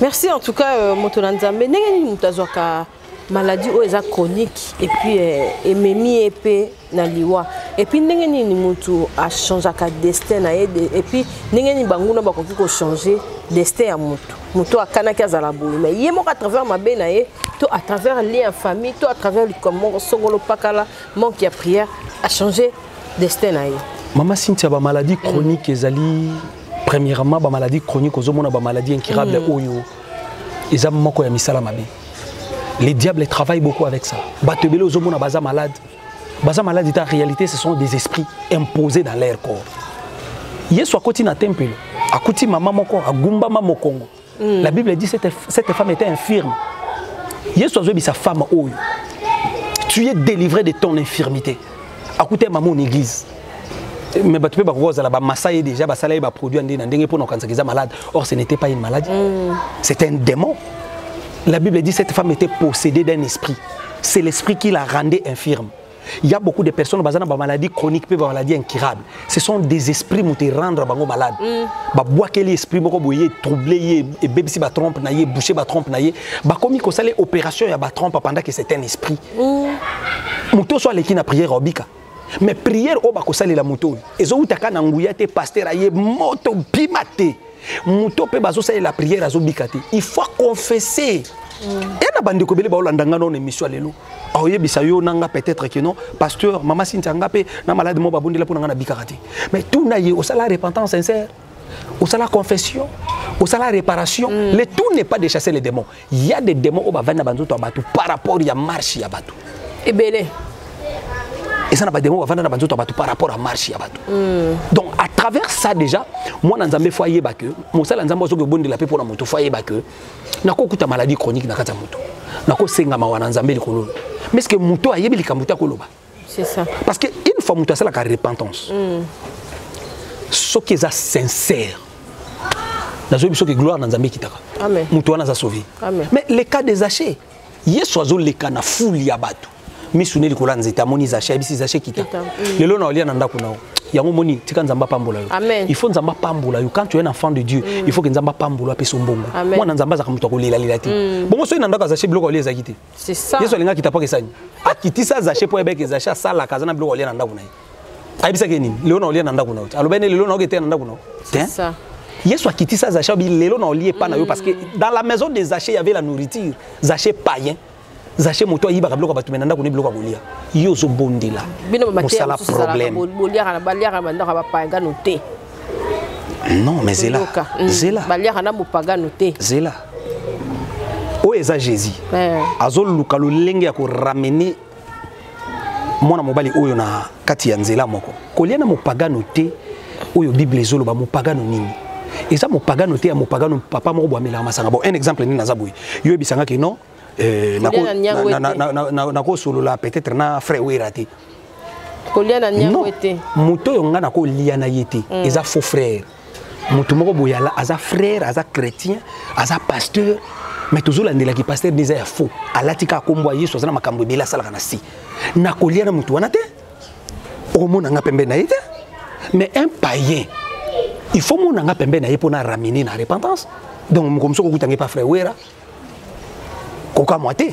Merci en tout cas Motola Nzambe. Ndenge mutazwaka maladie o eza chronique et puis ememi epé na liwa. Et puis ndenge ni mutu a changer ka destin na et puis ndenge ni bango na bakoki ko changer destin ya mutu. Mutu akana ki azala boye mais yé moko à travers mabe na ye to à travers lien famille to à travers le comment songolo pakala manque ya prière a changer destin na ye. Mama Cynthia ba maladie chronique ezali premièrement ba maladie chronique ozomona ba maladie incurable oyo eza moko ya misala mabe. Les diables travaillent beaucoup avec ça. Batebele ozomona baza malade. Baza malade en réalité ce sont des esprits imposés dans leur corps. Yesu akoti na temple, akoti mama moko, agumba mama Congo. La Bible dit que cette femme était infirme. Yesu azobi sa femme oyo. Tu es délivré de ton infirmité. Akute maman en église. Mais tu peux pas la massaye déjà basala ba produit ndenge pour kanzakiza malade. Or ce n'était pas une maladie. C'était un démon. La Bible dit que cette femme était possédée d'un esprit. C'est l'esprit qui la rendait infirme. Il y a beaucoup de personnes qui ont des maladies chroniques, des maladies incurables. Ce sont des esprits qui te rendent malade. Bois quel esprit qui troublé, et bébé si trompe naie, boucher trompe naie, comme il y a opération ya trompe pendant que c'est un esprit. Muto soit l'équipe na prière obika. Mais prière au bakosali la muto. Ezo utaka na nguya te pasteur aye moto bimate. Muto pe bazo la prière azo bikate. Il faut confesser. Et na bande ko bele ba olandanga non émission lelo. Aoye bisayo nanga peut-être que non pasteur mama Cynthia ngape na malade mo babundi la pona na bikate. Mais tout na ye au sala repentance sincère. Au sala confession, au sala réparation, le tout n'est pas de chasser les démons. Il y a des démons au bavana banzo to abatu par rapport ya marche ya batu. Et belé. Et ça n'a pas de mots par rapport à marche. Donc à travers ça déjà, moi dans un foyer que mon sal dans un bon de la paix pour la moto foyer que n'a pas maladie chronique dans la moto. N'a pas senga mawana nzambe likolo. Mais ce que moto a yebi likamuta koloba. C'est ça. Parce que une fois moto ça la repentance. Ce qui est sincère. Dans ce que gloire dans nzambe kitaka. Amen. Moto na za sauvé. Amen. Mais les cas des achats, yesoazo les cas na foule ya bato. Misune likola nzeta moni za chabi si za kita lelo na olia na ndako nao yango moni tika nzamba pambola yo il faut nzamba pambola yo quand tu es un enfant de Dieu il faut que nzamba pambola pe sombongo moi nzamba za kamuto ko lela lela ti bongo so ina ndako za chabi bloko olia za kiti c'est ça yeso linga kita pa kesani akitisa za chabi po ebeke za cha sala kazana bloko olia na ndako na ye ayibisa ke nini lelo na olia na ndako nao alobene lelo na okete na ndako nao c'est ça yeso akitisa za chabi lelo na olie pa na yo parce que dans la maison des achats il y avait la nourriture zaché païen Zaché moto yiba ka biloko batu menanda ko ne biloko bolia yo zo bondela mosala problème bolia na balia ka banda ka bapanga noté non mais c'est là balia na mopaga noté zela o eza Jésus azol lukalo lenge ya ko ramener mona mobali oyo na kati ya nzela moko kolia na mopaga noté oyo bible ezolo ba mopaga no nini eza mopaga noté ya mopaga no papa moko bo amela masanga bon un exemple ni nazaboui yo bisanga ke non nako solola peut-être na frère werati koliana nyangwete muto yonga nako liana yete eza faux frère muto moko boyala aza frère aza chrétien aza pasteur mais toujours landela ki pasteur déjà ya faux alatika kombo yesu azana makambo bela sala kana si nako liana muto wana te omona nga pembe na yete mais un païen il faut mona nga pembe na yepo na ramener na repentance donc comme ça ko kutange pas frère wera koka moité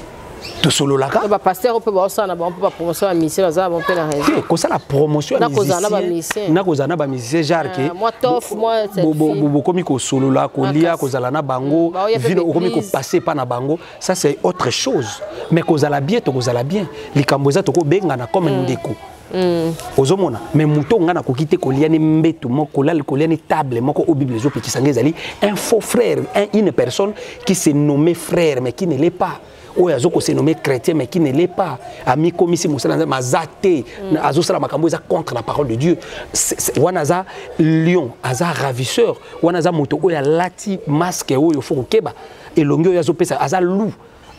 to solo la ka ba pasteur peut ba osana ba on peut pas promotion à mission za ba on peut la raison ko ça la promotion na kozana ba mission na kozana ba mission genre que moi tof moi c'est bo komi ko solo la ko lia kozala na bango vino komi ko passer pas na bango ça c'est autre chose mais kozala bien to kozala bien likambo za to ko benga na comme ndeko ozomona mais muto ngana ko kite ko liane mbetu moko la ko liane table moko au bible zo petit sangezali un faux frère une personne qui se nommait frère mais qui ne l'est pas ou azoko se nommé chrétien mais qui ne l'est pas ami comme ici musala mazate azosala makambo za contre la parole de Dieu wanaza lion aza ravisseur wanaza moto oya lati masque oyo foko keba elongo yazo pesa aza loup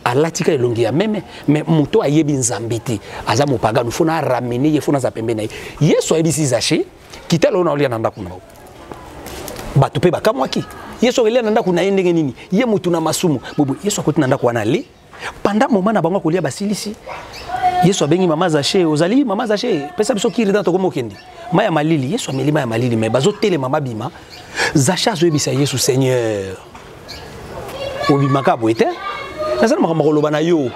alatika elongi ya meme mais moto ayebi nzambete aza mopaga nous faut na ramener il faut na za pembe na yeso ayebisi zaché kitelo na olia na ndako na bato pe bakamwaki yeso elia na ndako na ndenge nini ye motu na masumu bobo yeso akoti na ndako wana le pendant moment na bango kolia basilisi yeso abengi mama zaché ozali mama zaché pesa biso kiri dans to komo kendi maya malili yeso ameli maya malili mais bazo tele mama bima zaché azoyebisa yesu seigneur obimaka boete nazana makambo koloba na yo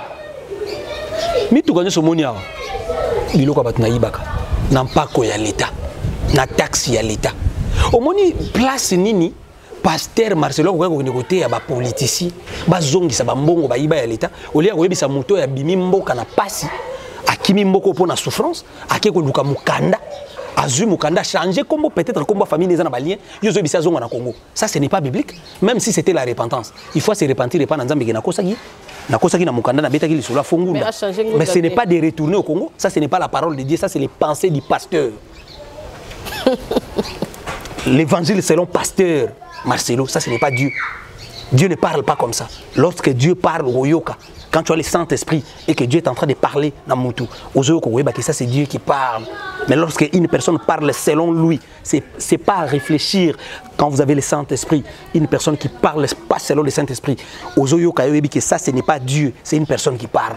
mituka nyonso moni awa biloko bato na yibaka na mpako ya leta na taxe ya leta omoni place nini pasteur Marcelo ko ko negote ya ba politicien bazongisa ba mbongo ba yiba ya leta olia ko yebisa moto ya bimi mboka na pasi akimi mboko po na souffrance akeko luka mukanda azui mukanda changer combo peut-être combo famille des anabaliens yozo bisa zongo na Congo ça ce n'est pas biblique même si c'était la repentance il faut se repentir et pas nzambe na kosaki na mukanda na betaki lisolo fongunda mais ce n'est pas de retourner au Congo ça ce n'est pas la parole de Dieu ça c'est les pensées du pasteur l'évangile selon pasteur Marcelo ça ce n'est pas Dieu Dieu ne parle pas comme ça lorsque Dieu parle au yoka quand tu as le Saint-Esprit et que Dieu est en train de parler dans Moutou, ça c'est Dieu qui parle. Mais lorsque une personne parle selon lui, c'est pas à réfléchir quand vous avez le Saint-Esprit. Une personne qui parle pas selon le Saint-Esprit. Que ça ce n'est pas Dieu, c'est une personne qui parle.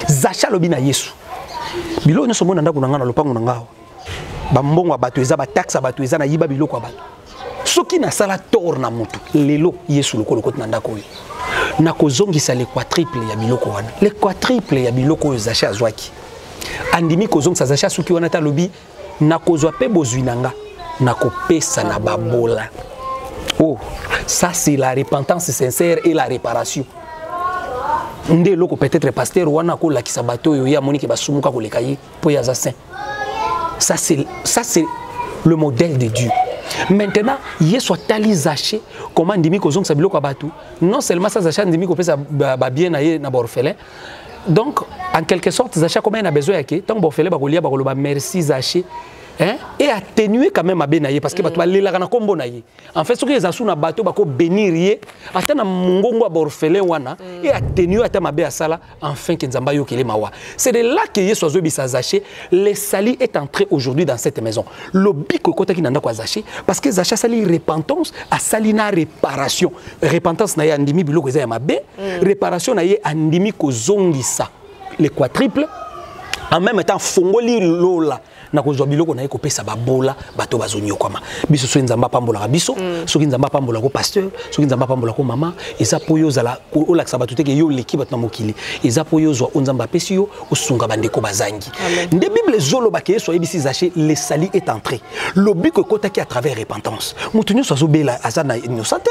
Zacha lobina Yesu. Bilo nyoso mona ndako nanga na lopango nanga. Ba mbongo abatu eza ba taxe abatu eza na yiba biloko abatu. Soki na sala tor na mutu lelo Yesu lokolo koti na ndako oyo. Na kozongisa le quadruple ya biloko wana. Le quadruple ya biloko oyo Zacha azwaki. Andimi kozongisa Zacha suki wana ta lobi na kozwa pe bozwi nanga na kopesa na babola. Oh, ça c'est la repentance sincère et la réparation. Nde loko peut-être pasteur wana ko la kisabato yo ya monike basumuka ko lekayi po ya za saint. Ça c'est le modèle de Dieu. Maintenant, Yesu atali Zaché comment ndimi kozong sa biloko abatu. Non seulement ça Zaché ndimi ko pesa ba bien na ye na orphelin, Donc, en quelque sorte, Zacha, comme il a besoin, tant que vous faites merci Zaché, hein, et atténuer quand même à Benaye, parce que en fait, ce que les asous na bateau, bako bénir, attends na mungongo borfele wana, et atténuer à ma béasala, enfin que Nzamba yo kele mawa. C'est de là que Yesu bisa Zaché, les sali est entré aujourd'hui dans cette maison. Le biko kota ki nanda kwa Zaché, parce que Zaché sali repentance, a sali na réparation. Repentance na ye andimi bilo kweza ya mabe, réparation na ye andimi ko zongisa. Les quadruples, en même temps, fongoli lola. Na kozwa biloko na ekopesa babola bato bazonyo kwama biso so nzamba pambola biso soki nzamba pambola ko pasteur soki nzamba pambola ko mama eza poyo zala ola sabato teke yo leki bato na mokili eza poyo zwa nzamba pesi yo osunga bandeko bazangi nde bible zolo bakeye so ebisi Zaché le sali est entré lobi ko kota ki à travers repentance mutunyo so bela azana innocent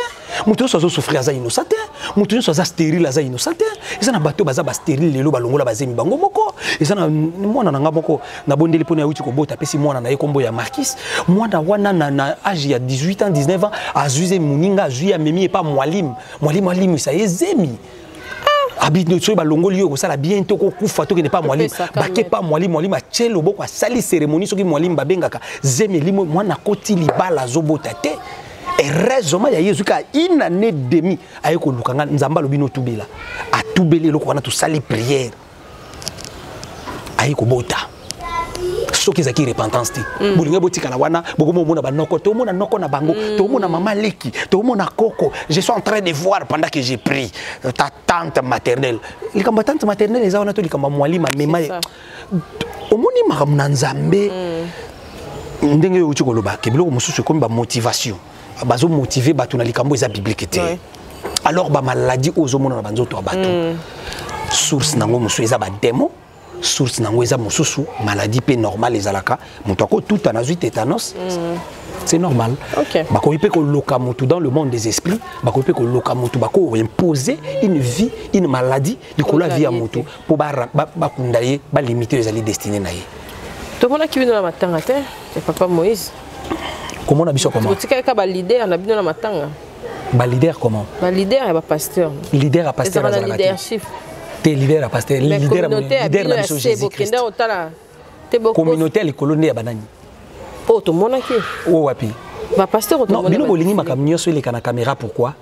mutunyo so souffrir aza innocent mutunyo so stérile aza innocent eza na bato baza ba stérile lelo balongola bazemi bango moko eza na mwana na ngaboko na bondeli pona uti bota pesi mwana na yekombo ya Marquis mwana wana na âge ya 18 ans 19 ans azuze muninga azuya memi pas mwalim ça ezemi habite so ba longoli yo ko sala bientôt ko kufa to ke ne pas mwalim baké pas mwalim a chelo boko sali cérémonie soki mwalim babengaka zemi limo mwana koti libala zobota te heureusement ya Yesu ka une année demi ayeko lukanga nzamba lobino tubela atubeli loko wana to sali prière ayeko bota ce qui est repentance ti bulinga botika na wana bokomo mona banoko to mona noko na bango to mona mama leki to mona koko je suis en train de voir pendant que j'ai pris ta tante maternelle likamba tante maternelle eza wana to likamba mwalima mema omoni makamna nzambe ndenge yo uti koloba ke biloko mosusu comme ba motivation bazo motiver bato na likambo eza biblique te alors ba maladie ozomona na banzoto ya bato source nango mosusu eza ba démon source nango eza mosusu maladie pe normale ezalaka moto ako tout anazui tétanos c'est normal bako ipe ko loka moto dans le monde des esprits bako ipe ko loka moto bako imposer une vie une maladie likolo vie ya moto po ba kundaye ba limiter les ali destinés na ye to mona ki bino na matanga te c'est papa Moïse comment na biso comment tika ka ba leader na bino na matanga ba leader comment ba leader et ba pasteur leader à pasteur à leadership t'es leader à pasteur leader na biso Jésus-Christ communauté les colonies ya banani oh to mona ki oh wapi ba pasteur to non bino bolingi makamnyo so le kana caméra pourquoi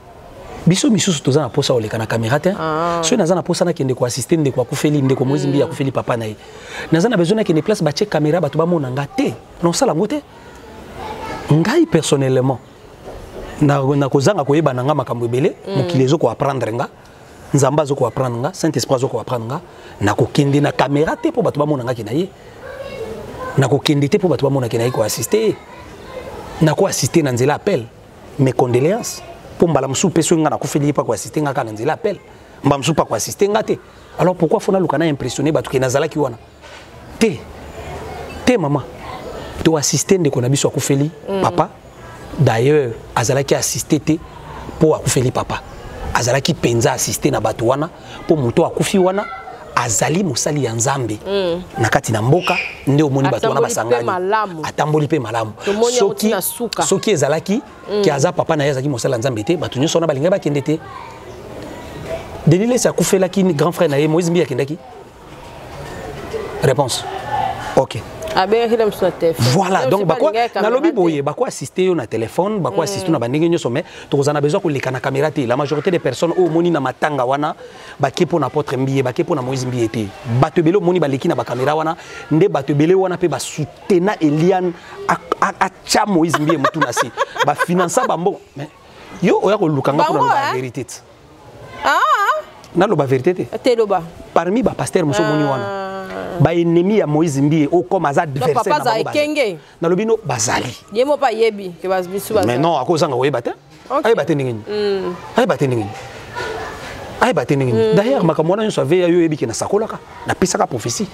biso misusu toza na posa o le kana caméra te so naza na posa na kende ko assister ndeko akufeli ndeko Moïse mbi akufeli papa na ye naza na besoin na kende place ba check caméra ba to ba mona ngate non sala ngote ngai personnellement na kozanga koyeba na nga makambo ebele mokili ezo ko apprendre nga nzamba zo ko apprendre nga Saint-Esprit zo ko apprendre nga na ko kende na caméra te po bato ba mona nga ki na ye na ko kende te po bato ba mona ki na ye ko assister na ko assister na nzela appel mes condoléances pour mbala musu peso nga na ko feli pa ko assister nga kana nzela appel mba musu pa ko assister nga te alors pourquoi faut na lukana impressionner bato ki nazala ki wana te maman to assister ndeko na biso akufeli papa d'ailleurs azalaki assister te po akufeli papa azalaki penza assister na bato wana po moto akufi wana azali musali ya nzambe na kati na mboka nde omoni bato wana basangani atamboli pe malamu soki ezalaki ki aza papa na ye azalaki musali ya nzambe te bato nyonso wana balingai bakende te Denis Lesi akufelaki grand frère na ye Moïse Mbi akendaki réponse ok voilà donc bako na lobi boye bako assister yo na téléphone bako assister na bandenge nyoso mais tozana besoin ko leka na caméra te la majorité des personnes au moni na matanga wana bake po na Apôtre Mbiye bake po na Moïse Mbiye te bato belo moni baleki na ba caméra wana nde bato bele wana pe ba soutena Eliane a cha Moïse Mbiye mutu na si ba financer bambo mais yo oya ko lukanga ko na la vérité na lo ba vérité te loba parmi ba pasteur muso moni wana ba ennemi ya Moïse Mbiye o comme azad adversaire na bango kenge na lobino bazali yemo pa yebi ke bazbisu bazali mais non akozanga oyeba te ayeba te ndingeni ayeba te ndingeni d'ailleurs makamwana yo savait yo yebi ke na sakolaka na pisaka prophétie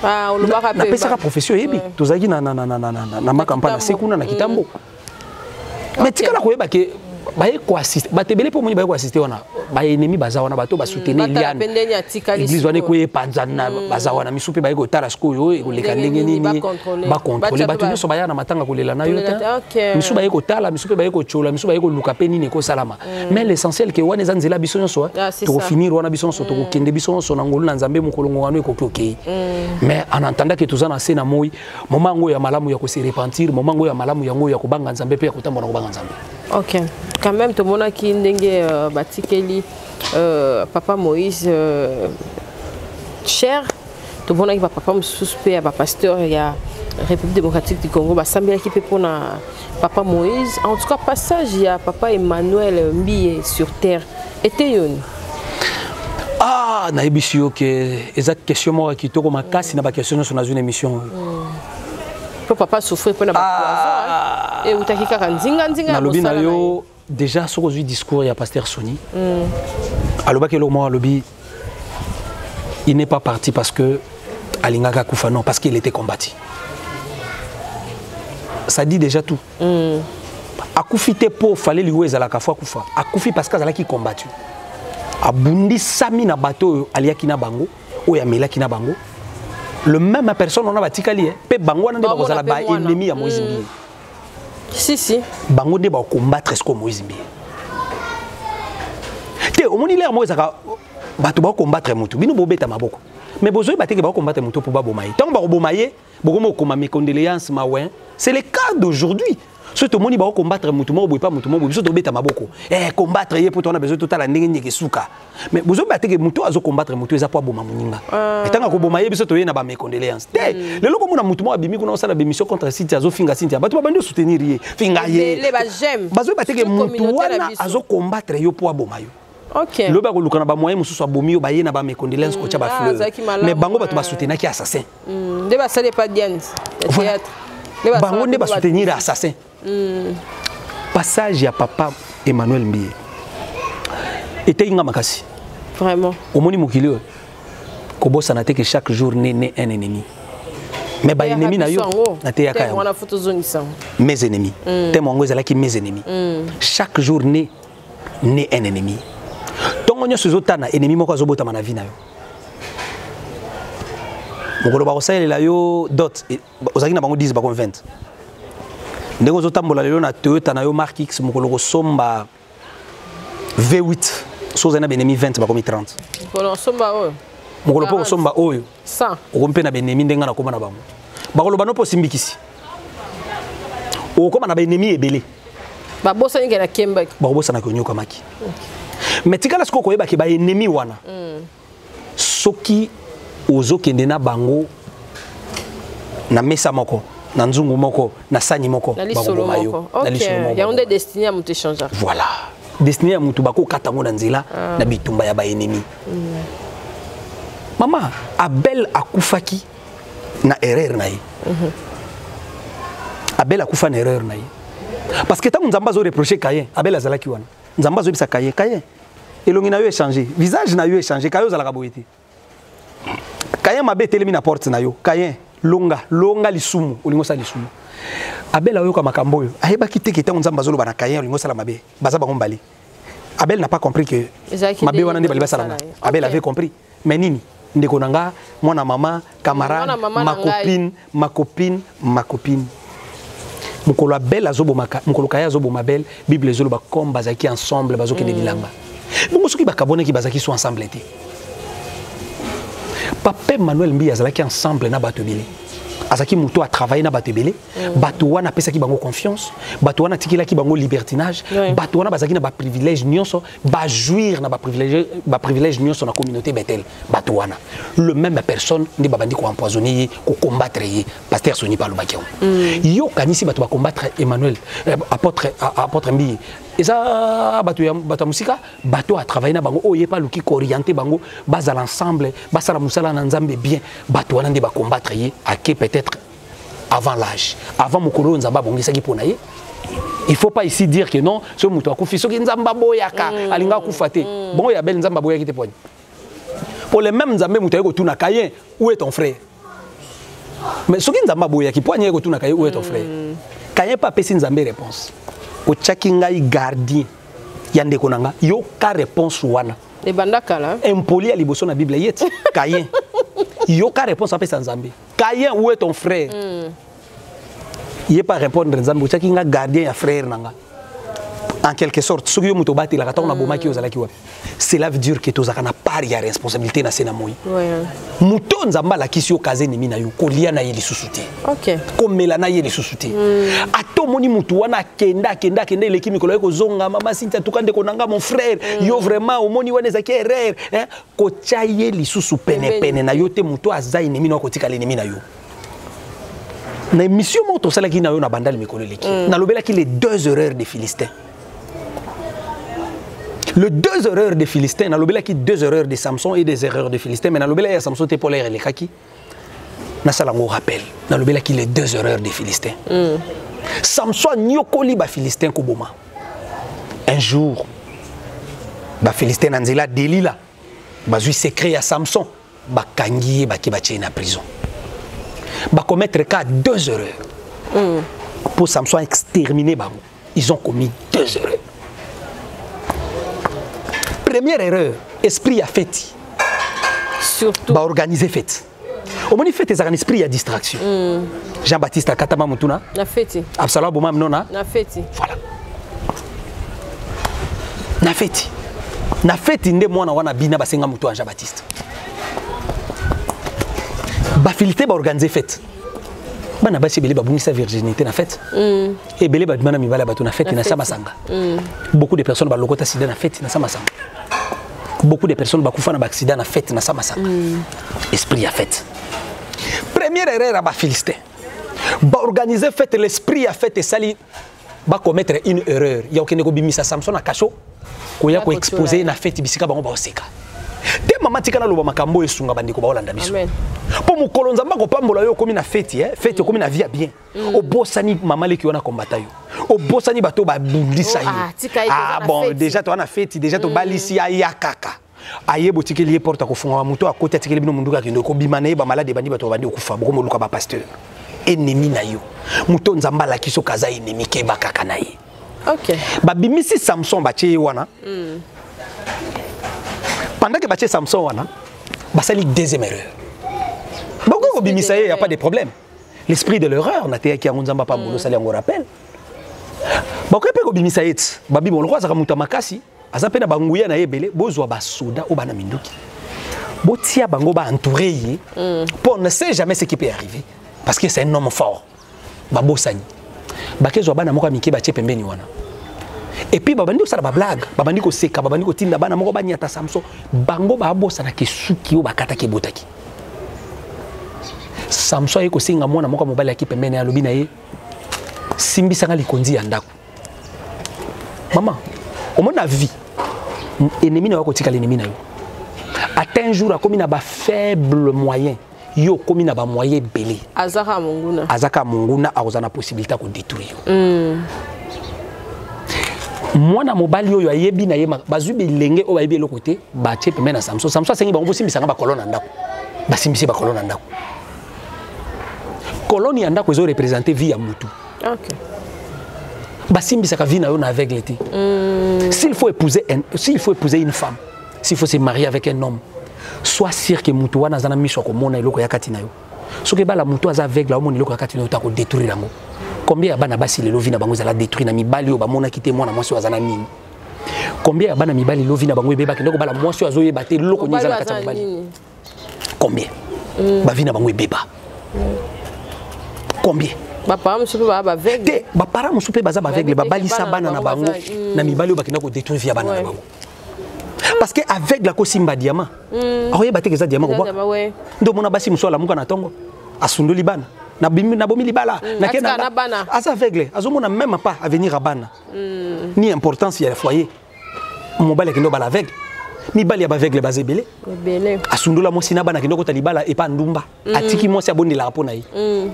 olobaka pe na pisaka prophétie yebi tozaki na makampana sekuna na kitambo mais tikala koyeba ke baye ko assister batebele po moni baye ko assister wana ba ennemi baza wana bato ba soutenir liane église wana ko epanzana baza wana misupe baye ko tala skoyo e ko leka ndenge nini ba contrôler bato nyonso baya na matanga kolela na yo ta misupe baye ko tala misupe baye ko chola misupe baye ko luka pe nini ko salama mais l'essentiel que wana ezanzela biso nyonso to ko finir wana biso nyonso to ko kende biso nyonso na ngolu na nzambe mokolongo wana ko koke mais en entendant que tozana sena moi moment ngo ya malamu ya ko se repentir moment ngo ya malamu ya ngo ya ko banga nzambe pe ya ko tambo na ko banga nzambe. Ok, quand même, tout le monde qui est Batikeli, Papa Moïse, cher, tout le monde qui est Papa Moussouspé, Pasteur, il y a République démocratique du Congo, Sambi qui peut pour Papa Moïse. En tout cas, passage, il y a Papa Emmanuel Mbiye sur terre. Était-il? Ah, naibisio que exact question moi qui to comme casse na ba question sur une émission. Papa souffrir pour na ba et utaki kaka nzinga na lobi na yo déjà sur le discours ya pasteur Sony. Aloba ke lo mo alobi il n'est pas parti parce que alingaka kufa non parce qu'il était combattu. Ça dit déjà tout. Akufite po fallait lui ezala ka fois kufa. Akufi parce qu'azala ki combattu. Abundi sami na bateau aliaki na bango oya melaki na bango. Le même personne on a batikali pe bango na ndeba kozala ba ennemi ya Moïse Mbiye. Si bango ndeba combattre ce que Moïse Mbiye. Te omoni l'air Moïse ka bato ba combattre mutu bino bobeta maboko. Mais bozoy bateke ba combattre mutu pour ba bomaye. Tant ba bomaye bokomo koma mes condoléances mawen. C'est le cas d'aujourd'hui. Surtout moni ba combattre mutu mo boy pas mutu mo boy biso to beta maboko. Combattre ye pour ton a besoin total ndenge nyeke suka. Mais bozo bateke mutu azo combattre mutu eza po boma muninga. Etanga ko boma ye biso to ye na ba mes condoléances. Te le loko mona mutu mo abimi kuna osala ba mission contre City azo finga City. Bato ba bandi soutenir ye. Finga ye. Les ba j'aime. Bazo bateke mutu wana azo combattre yo po boma yo. OK. Le ba ko lukana ba moyen mususu abomi yo ba ye na ba mes condoléances ko cha ba fleur. Mais bango bato ba soutenir ki assassin. De ba ça pas Diane. Théâtre. Bango ne ba soutenir assassin. Passage à Papa Emmanuel Mbiye était inga makasi vraiment omoni mokili ko bossa na te que chaque jour né un ennemi mais ba ennemi na yo na te yaka on a photo zone ça mes ennemis te mongo ezala ki mes ennemis chaque jour né un ennemi tongo nyoso zotana ennemi moko azobota na vie na yo mokolo ba kosalela yo dot ozaki na bango 10 ba 20 ndeko zotambola lelo na Toyota na yo Mark X mokolo somba V8 soza na benemi 20 ba komi 30 mokolo somba oyo mokolo po somba oyo 100 okompe na benemi ndenga na koma na bango bakolo bano po simbikisi okoma na benemi ebele ba bosa ngena kemba ba bosa na konyoka maki mais tikala siko koyeba ke ba ennemi wana soki ozokende na bango na mesa moko na nzungu moko na sani moko bakoma yo na lisolo ya onde destiné à mutu changer voilà destiné à mutu bako katango na nzela na bitumba ya ba ennemi mama Abel akufaki na erreur na ye Abel akufa na erreur na ye parce que tant nzamba zo reprocher Caïn Abel azalaki wana nzamba zo bisa Caïn elongi na yo échanger visage na yo échanger Caïn ozalaka boyete Caïn mabe telemi na porte na yo Caïn longa lisumu olingo sa lisumu Abel ayo ka makambo yo ayeba kiteke tango nzamba zolo bana Caïn olingo sala mabe baza bango mbali Abel n'a pas compris que mabe wana ndeba libasa na Abel avait compris mais nini ndeko nanga mwana mama camarade ma copine mukolo Abel azobo maka mukolo Caïn azobo mabel Bible zolo ba comme bazaki ensemble bazoki ne bilanga bongo soki bakabone ki bazaki so ensemble té Papa Emmanuel Mbiye azalaki ensemble na bato belé azaki muto a travailler na bato belé bato wana pesa ki bango confiance bato wana tikila ki bango libertinage bato wana bazaki na ba privilège nyonso ba jouir na ba privilège nyonso na communauté Bethel bato wana le même personne ndi babandi ko empoisonner ko combattre pasteur Sony palobaki yo kanisi bato ba combattre Emmanuel apôtre Mbiye eza bato musika bato a travailler na bango oye pas luki ko orienter bango basa l'ensemble basa la musala na nzambe bien bato wana ndi ba combattre à qui peut-être avant l'âge avant mokolo nzamba bongisa ki pona ye il faut pas ici dire que non ce muto akufi soki nzamba boyaka alinga kufate bon ya bel nzamba boyaki te pogne pour le même nzambe muto yeko tuna Caïn où est ton frère mais soki nzamba boyaki pogne yeko tuna Caïn où est ton frère Caïn pas pesi nzambe réponse o tchaki ngai gardien yande konanga yo ka réponse wana et bandakala impoli à liboso na Bible yet Caïn yo ka réponse après sans Nzambe Caïn où est ton frère il est pas répondre Nzambe tu ki nga gardien ya frère nanga en quelque sorte ce que yo muto bati la katona bomaki ozala ki wapi cela veut dire que tozaka na part ya responsabilité na sena moyi muto Nzamba la kisi yo kaze nemi na yo kolia na yeli susuti OK komela na yeli susuti ato moni mutu wana kenda eleki mikolo yo kozonga mama Cynthia tukande konanga mon frère yo vraiment omoni wana ezaki erreur ko tia yeli susu pene na yo te muto azai nemi na kotika le nemi na yo na émission moto sala ki na yo na bandali mikolo leki na lobela ki les 2 erreurs des Philistins. Le 2 erreurs des Philistins, na lobela ki 2 erreurs de Samson et des erreurs des Philistins, mais na lobela ya Samson te pour les kaki. Na sala ngo rappel, na lobela ki les 2 erreurs des Philistins. Samson nyokoli ba Philistin ko boma. Un jour ba Philistin nanzela Delila, bazui secret ya Samson, ba kangi ba ki ba na prison. Ba commettre ka 2 erreurs. Pour Samson exterminer ba. Ils ont commis 2 erreurs. Première erreur, esprit à fête. Surtout. Bah organiser fête. Au moment où fête, c'est un esprit à distraction. Jean-Baptiste Katama Mutuna. La fête. Absalom Boumam Nona. La fête. Voilà. Na fête. Na fête, inde mwana wana bina basenga mutu à Jean-Baptiste. Ba Philité ba organiser fête. Bana basi belé ba bunisa virginité na fête. Et belé ba dmana mibala ba na fête na samasanga. Beaucoup de personnes ba lokota sida na fête na samasanga. Beaucoup de personnes ba kufa na accident na fête na samasanga. Esprit à fête. Première erreur à ba Philistin. Ba organiser fête l'esprit à fête et sali ba commettre une erreur. Ya okene ko bimisa Samson na kasho ko ya ko exposer na fête bisika bango ba oseka. Te mama tika na loba makambo esunga bandiko ba olanda biso. Amen. Po mukolo nzamba ko pambola yo komi na fête fête komi na vie bien. O bosani mama leki wana kombata yo. O bosani bato ba bundisa yo. Ah bon déjà to na fête déjà to balisi ya kaka. Aye botiki lié porte ko funga muto akoti atikeli bino munduka kindo ko bimana ba malade bandi bato bandi okufa boko moluka ba pasteur. Ennemi na yo. Muto nzamba la kiso kaza ennemi ke ba kaka na ye. OK. Ba bimisi Samson ba tie wana. Pendant que Baché Samson wana, basali deuxième erreur. Beaucoup bimisa y a pas de problème. L'esprit de l'erreur na te ki ngonzamba pa bolo sali ngo rappel. Beaucoup pe bimisa et, babi bon roi zaka muta makasi, azape na banguya na yebele, bozwa ba soda o bana minduki. Botia bango ba entouré pour ne sait jamais ce qui peut arriver parce que c'est un homme fort. Babosani. Bakezwa bana moko miki bache pembeni wana. Et puis babandi osala ba blague, babandi ko seka, babandi ko tinda bana moko banyata Samson, bango ba bosana ke suki o bakata ke botaki. Samson yeko singa mwana moko mobali aki pembeni ya lobi na ye. Simbisa nga likonzi ya ndako. Maman, au mona vie, ennemi na wako tika l'ennemi na yo. Ata un jour akomi na ba faible moyen, yo komi na ba moyen belé. Azaka munguna. Azaka munguna akozana possibilité ko détruire. Mwana mobali oyo ayebi na ye bazwi bilenge o bayebi eloko te ba tie pembeni na Samson. Samson asengi bango bosimbisa nga ba kolona ndako. Basimbisi ba kolona ndako. Koloni ya ndako ezo représenter vie ya mutu. OK. Basimbisa ka vie na yo na aveugle te. S'il faut épouser une femme, s'il faut se marier avec un homme, sois sûr que mutu wana zana miso ko mona eloko ya kati na yo. Soki bala mutu aza aveugle o mona eloko ya kati na yo ta ko détruire yango. Combien de bana basi le lovina bango zala détruire na mibali o ba mona kité mwana mwasi wazana nini? Combien de bana mibali lovina bango ebeba kende ko bala mwasi wazo yeba te loko nyeza na kati ya mibali? Combien? Ba vina bango ebeba. Combien? Ba parents musupe ba aveugle. Te ba parents musupe baza ba aveugle ba balisa bana na bango na mibali o bakenda ko détruire via bana na bango. Parce que avec la kosimba diamant. Akoyeba te ke za diamant ko ba. Ndo mona basi musola muka na tongo. Asundoli bana. Na bomi libala na kena asa aveugle azomona même pas à venir à bana ni importance il y a le foyer mobile kendo bala aveugle mi bali ya aveugle bazebele asundula mo sina bana kendo ko talibala e pa ndumba atiki mo sia bondi la rapona yi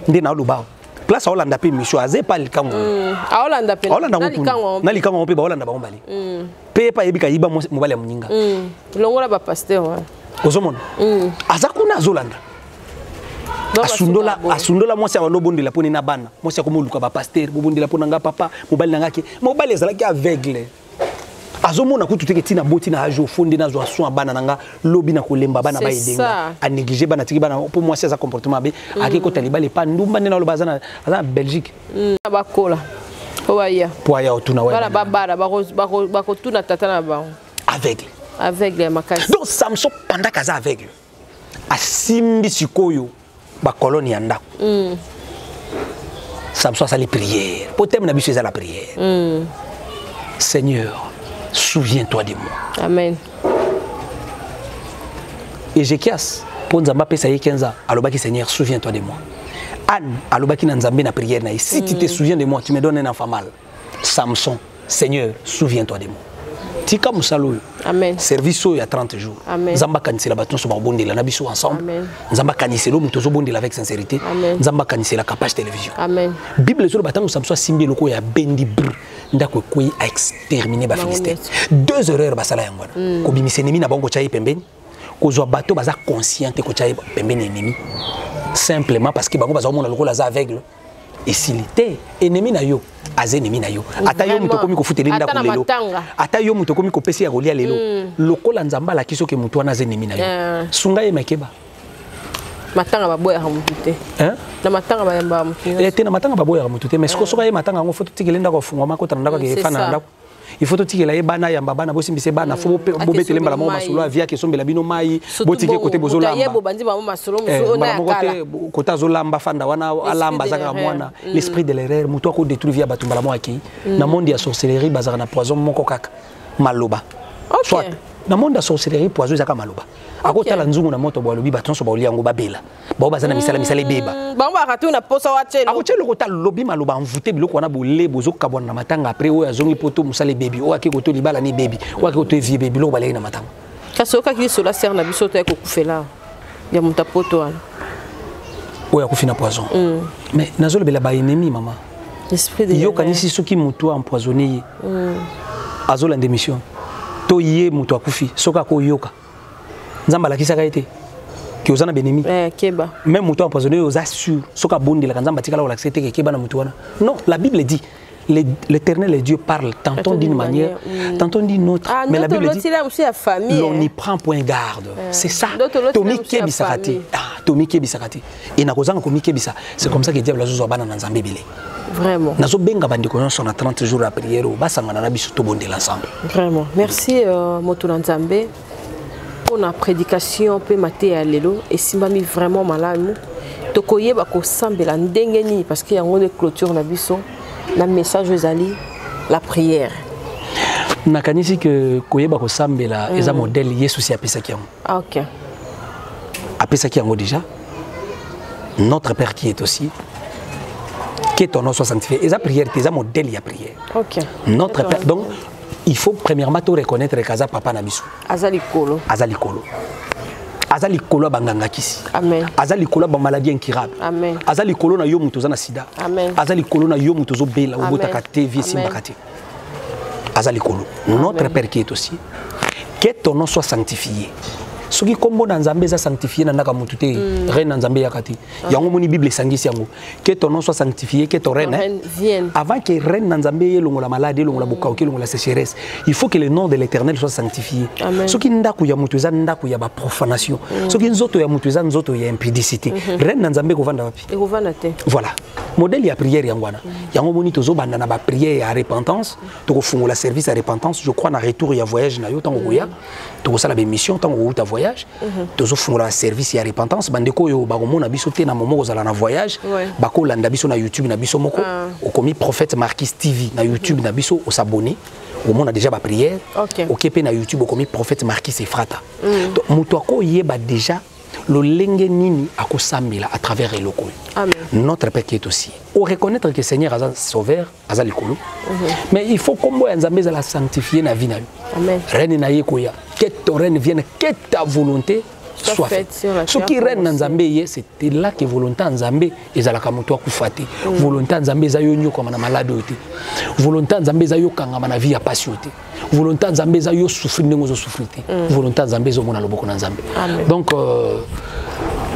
nde na luba place Holanda pe misho aze pa likango Holanda pe na likango pe ba Holanda ba ombali pe pa yebika yiba mobile ya muninga longola ba pasteur ozomona azakuna azolanda asundola mwasi wa lobondi la poni na bana mwasi ko moluka ba pasteur bobondi la pona nga papa mobali na ngaki mobali ezala ki aveugle azomona kutu teke tina boti na ajo fonde na zo soin bana nanga lobi na kolemba bana ba edenga a négliger bana tiki bana pour moi c'est ça comportement be akiko taliba le pas ndumba na lo bazana na Belgique bakola oya poya otuna wa bana babara bako tuna tata na ba aveugle ya makasi donc Samson pendant kaza aveugle asimbi sikoyo ba colonie ya ndako Samson a les prières potem na biso za la prière Seigneur, souviens-toi de moi. Amen. Ézéchias, pour Nzamba pesa ye 15 ans, alobaki Seigneur, souviens-toi de moi. Anne, alobaki na Nzambe na prière na. Si tu te souviens de moi, tu me donnes un enfant mal. Samson, Seigneur, souviens-toi de moi. Tika musalo. Amen. Service il y a 30 jours. Amen. Nzamba kanisela baton so bondela na biso ensemble. Amen. Nzamba kaniselo mutozo bondela avec sincérité. Amen. Nzamba kanisela capage télévision. Amen. Bible sur baton Samson simbi loko ya bendi br. Ndako koyi a exterminer ba Philistin. 2 erreurs basala yangwana. Ko bimise ennemi na bango chai pembeni. Ko zo bato baza consciente ko chai pembeni ennemi. Simplement parce que bango baza mona loko la za aveugle. Et s'il était ennemi na yo, aze ennemi na yo. Ata yo muto komi ko futeli ndako lelo. Ata yo muto komi ko pesi ya rolia lelo. Lokola Nzamba la kiso ke muto wana aze ennemi na yo. Sunga ye makeba. Matanga baboya hamutute. Hein? Na matanga bayamba hamutute. Et na matanga baboya hamutute mais siko soka ye matanga ngo foto tikele ndako fungwa makota ndako ke fana ndako. Il faut tikela ye bana yamba bana bosimbise bana fo bobetele mbala mo masolo avia ke sombela bino mai botike kote bozolamba. Ye bobandi ba mo masolo muso na kala. Kota zolamba fanda wana alamba zaka mwana l'esprit de l'erreur muto ko détruire via batumbala mo aki. Na monde ya sorcellerie bazaka na poison moko kaka maloba. Soit na monde ya sorcellerie poison zaka maloba. Akota la nzungu na moto bwa lobi batonso ba oliango babela. Ba bazana misala beba. Ba ba katu na posa wa chelo. Akochelo kota lobi maloba envoûté biloko wana bolé bozo kabona na matanga après oyo azongi poto musale baby o akiko to libala ni baby o akiko to vie baby lo balé na matanga. Kasoka ki sola ser na biso to ekokufela. Ya mutapoto wana. Oya kufina poison. Mais nazolo bela ba ennemi mama. L'esprit de yo kanisi soki muto empoisonné. Azola démission. To yé muto akufi soka ko yoka. Nzamba la kisaka été qui osana benemi keba même muto empoisonné aux assure soka bondi la nzamba tikala la kete keba na muto wana non la Bible dit l'Éternel et Dieu parle tantôt d'une manière tantôt d'une autre mais la Bible dit on n'y prend point garde c'est ça Tommy Kebisakati Tommy Kebisakati et na kozanga ko mikebisa c'est comme ça que diable azozo bana na nzambe belé vraiment nazo benga bandiko nyonso na 30 jours à prière basangana na biso to bondi l'ensemble vraiment merci moto na nzambe pour la prédication peut mater à l'élo et si m'a mis vraiment malade tokoye ba ko sambela ndengeni parce qu'il y a un de clôture na biso na message aux ali la prière nakanisi que koyeba ko sambela eza modèle Yesu si apesa ki yango OK apesa ki yango déjà notre Père qui est aussi que ton nom soit sanctifié eza prière eza modèle ya prière OK notre Père donc il faut premièrement tout reconnaître que papa na biso azali kolo banganga kisi amen azali kolo ba maladie incurable amen azali kolo na yo muto za na sida amen azali kolo na yo muto zo bela obota kate vie simbakati azali kolo notre Père qui est aussi que ton nom soit sanctifié soki kombo na nzambe za sanctifié na ndaka mutu te reine na nzambe yakati yango moni Bible sangisi yango que ton nom soit sanctifié que ton reine vienne avant que reine na nzambe yelongo la maladie longo la bokauki longo la sécheresse il faut que le nom de l'Éternel soit sanctifié soki ndako ya mutu za ndako ya ba profanation soki nzoto ya mutu za nzoto ya impudicité reine na nzambe kovanda wapi ekovanda te voilà modèle ya prière yangwana yango moni tozo banda na ba prière ya repentance to ko fungola service ya repentance je crois na retour ya voyage na yo tango koya to ko sala ba mission tango ta voyage tozo fungola service ya repentance bandeko yo ba komona biso te na momo kozala na voyage bako landa biso na YouTube na biso moko au komi prophète Marquis TV na YouTube na biso au s'abonner au monde a déjà ba prière au kepe na YouTube au komi prophète Marquis Efrata donc muto ko yeba déjà le lenge nini akosambela à travers les locaux. Notre Père qui est aussi. On reconnaître que le Seigneur a sauveur, a likolo. Mais il faut comme Nzambe la sanctifier na vie na lui. Amen. Reine na yekoya, que ton règne vienne, que ta volonté soit faite. Ce qui règne Nzambe c'était là que volonté Nzambe ezalaka moto akufate. Volonté Nzambe za yo nyoko na malade ote. Volonté Nzambe za yo kanga na vie ya passion ote. Volonté Nzambe za yo souffrir ndengo zo souffrir te. Volonté Nzambe zo mona loboko na Nzambe. Donc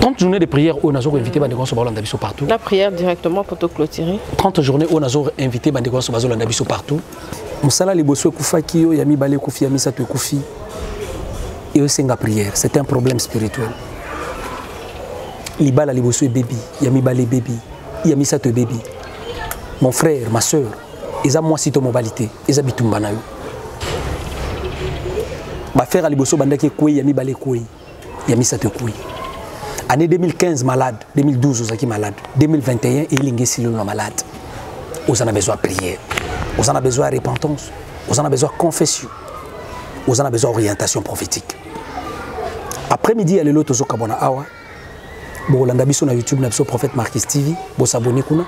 30 journées de prière où nous avons invité Bandeko Sobazo partout. La prière directement pour te clôturer. 30 journées où nous avons invité Bandeko Sobazo partout. Moussala liboso ekufaki yo yami bale kufi yami sato ekufi. Et c'est une prière, c'est un problème spirituel. Libala liboso bébé, yami bale bébé, yami sato bébé. Mon frère, ma soeur, ils ont moi sito mobilité, ils habitent mbana yo. Ma frère à liboso bandaki koué yami bale koué, yami sato koué. Année 2015 malade, 2012 osaki malade, 2021 il est malade. Vous en avez besoin de prière, vous en avez besoin de repentance, vous en avez besoin de confession, vous en avez besoin d'orientation prophétique. Après-midi, il y a l'autre qui est awa. Bon, on a sur YouTube, on Prophète Marquis TV, vous s'abonnez kuna.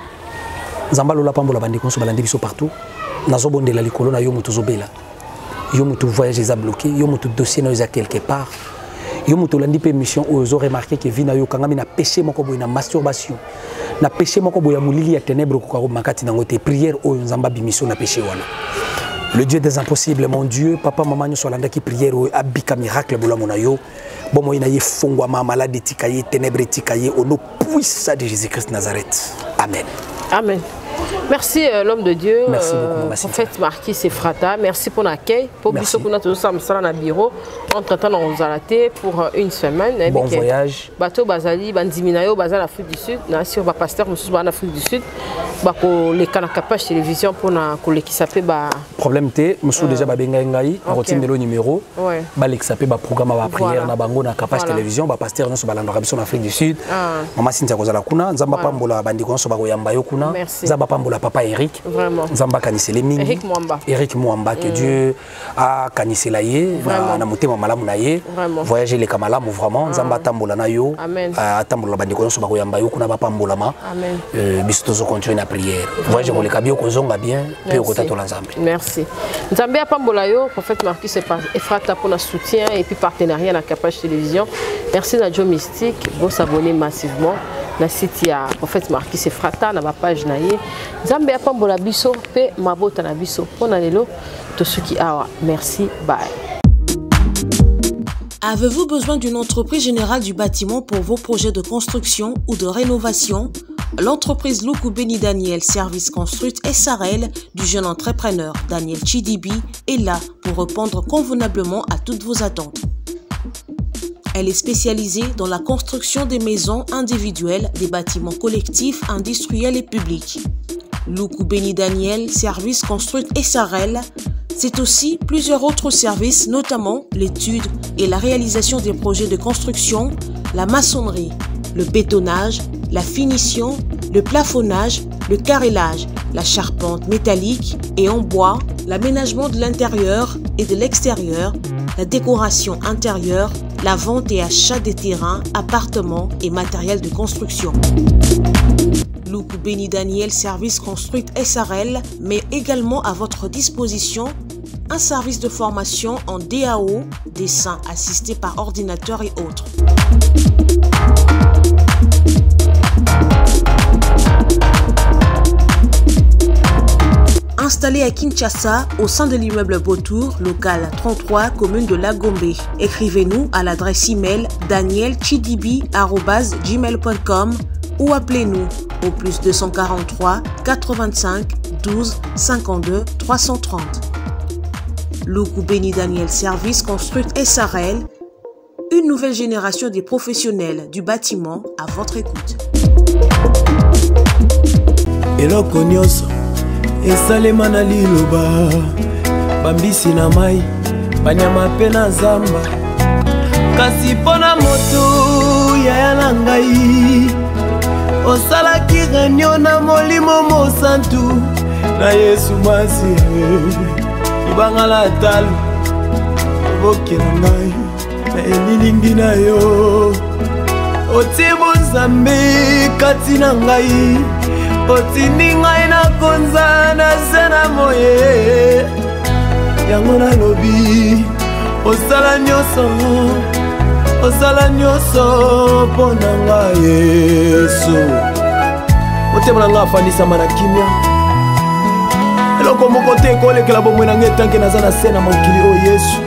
Zambalo la pambola bandi konso balandi biso partout. Nazo bonde la likolo na yo mutu zobela. Yo mutu voyage est bloqué, yo mutu dossier na quelque part. Yo mutu landi pe mission où vous aurez remarqué que vina yo kangami na péché moko boy na masturbation. Na péché moko boy ya mulili ya ténèbres ko makati na ngote prière o nzamba bimission na péché wana. Le Dieu des impossibles, mon Dieu, papa maman nous solanda qui prière o abika miracle bola mona yo. Bon moi na ye fongwa ma malade tikaye ténèbres tikaye au nom puissant de Jésus-Christ Nazareth. Amen. Amen. Merci l'homme de Dieu, merci beaucoup, Prophète Marquis Efrata. Merci pour l'accueil. Pour Bissot, nous sommes dans le bureau. Entre-temps, nous avons été pour une semaine. Bon voyage. Bateau Bazali, Bandiminayo, Bazal Afrique du Sud. Sur le pasteur, nous sommes en Afrique du Sud. Les canaux capage télévision pour qui s'appelle. Problème T, nous sommes déjà Babengaï, on retient le numéro. Qui s'appelle programme à prière, na bango na capage télévision, pasteur nous sommes en Afrique du Sud. Maman Cynthia Kozala Kuna, Zamba Pambola Bandikon Sobago Yambayo Kuna. Zamba Pambola papa Eric. Vraiment. Zamba Kanisele Mingi. Eric Mwamba. Eric Mwamba, que Dieu a Kanisela Ye, na motema malamu na ye. Voyager les kamalamu vraiment. Zamba Tambola na yo. Amen. Tambola Bandikon Sobago Yambayo Kuna ba Pambola ma. Amen. Bistozo continue la prière. Voyager pour les kabio kozonga bien, pe okota l'ensemble. Merci. Nzambe a Pambola yo, Prophète Marquis Efrata pour le soutien et puis partenariat na capage télévision. Merci Nadjo Mystique, vous s'abonnez massivement. Na site ya Prophète Marquis Efrata na ba page na ye. Nzambe a Pambola biso pe mabota na biso. Pona lelo to suki awa. Merci, bye. Avez-vous besoin d'une entreprise générale du bâtiment pour vos projets de construction ou de rénovation? L'entreprise Luku Beni Daniel Service Construite SARL du jeune entrepreneur Daniel Chidibi est là pour répondre convenablement à toutes vos attentes. Elle est spécialisée dans la construction des maisons individuelles, des bâtiments collectifs, industriels et publics. Luku Beni Daniel Service Construite SARL, c'est aussi plusieurs autres services, notamment l'étude et la réalisation des projets de construction, la maçonnerie, le bétonnage, la finition, le plafonnage, le carrelage, la charpente métallique et en bois, l'aménagement de l'intérieur et de l'extérieur, la décoration intérieure, la vente et achat des terrains, appartements et matériel de construction. Luku Beni Daniel Service Construite SARL met également à votre disposition un service de formation en DAO, dessin assisté par ordinateur et autres. Installé à Kinshasa, au sein de l'immeuble Beautour, local 33, commune de Lagombe. Écrivez-nous à l'adresse email danielchidibi@gmail.com ou appelez-nous au +243 85 12 52 330. Luku Beni Daniel Service Construite SARL, une nouvelle génération des professionnels du bâtiment à votre écoute. Eloko nyonso esalema na liloba bambisi na mai banyama pe na zamba kasi pona moto yaya na ngai osalaki réunion na molimo mosantu na Yesu masi ibangala talo boke na ngai na elilingi na yo otibo nzambe kati na ngai otindi ngai na konza na se na moye yango nalobi osala nyonso mpo na ngai Yesu motema na ngai afandisama na kimia eloko moko te ekolekela bomoi na ngai etanke naza na se na mokili oyo Yesu.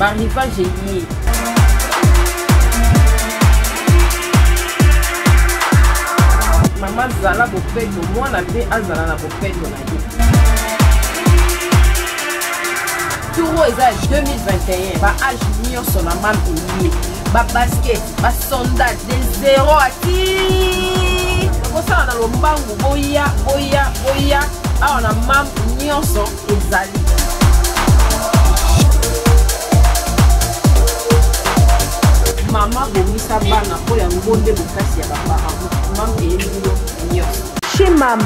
barrivage eyie mama zala bopeto mwana mpe azala na bopeto na ye turo eza 2021 baage nyonso na mame eyie babasket basondage de 0 ati kosala na lombangu boya awa na mame nyonso ezali mama bomisa bana po ya ngonde bokasi ya baparent mame eyebilo nyonso Chez MAM,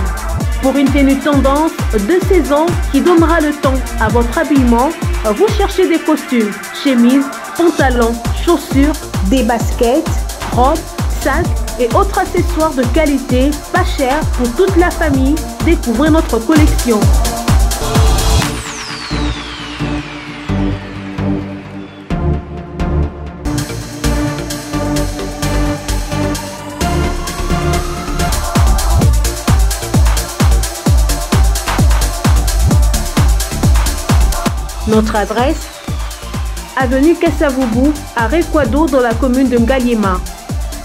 pour une tenue tendance de saison qui donnera le temps à votre habillement, vous cherchez des costumes, chemises, pantalons, chaussures, des baskets, robes, sacs et autres accessoires de qualité, pas cher pour toute la famille. Découvrez notre collection. Notre adresse, avenue Kassavoubou, à Rekwado dans la commune de Ngaliema.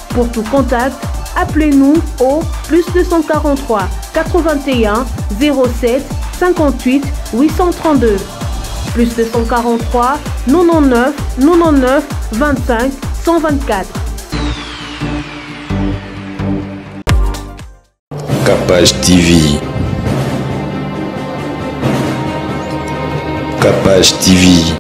Pour tout contact, appelez-nous au +243 81 07 58 832. +243 99 99 25 124. Capage TV. Capage TV.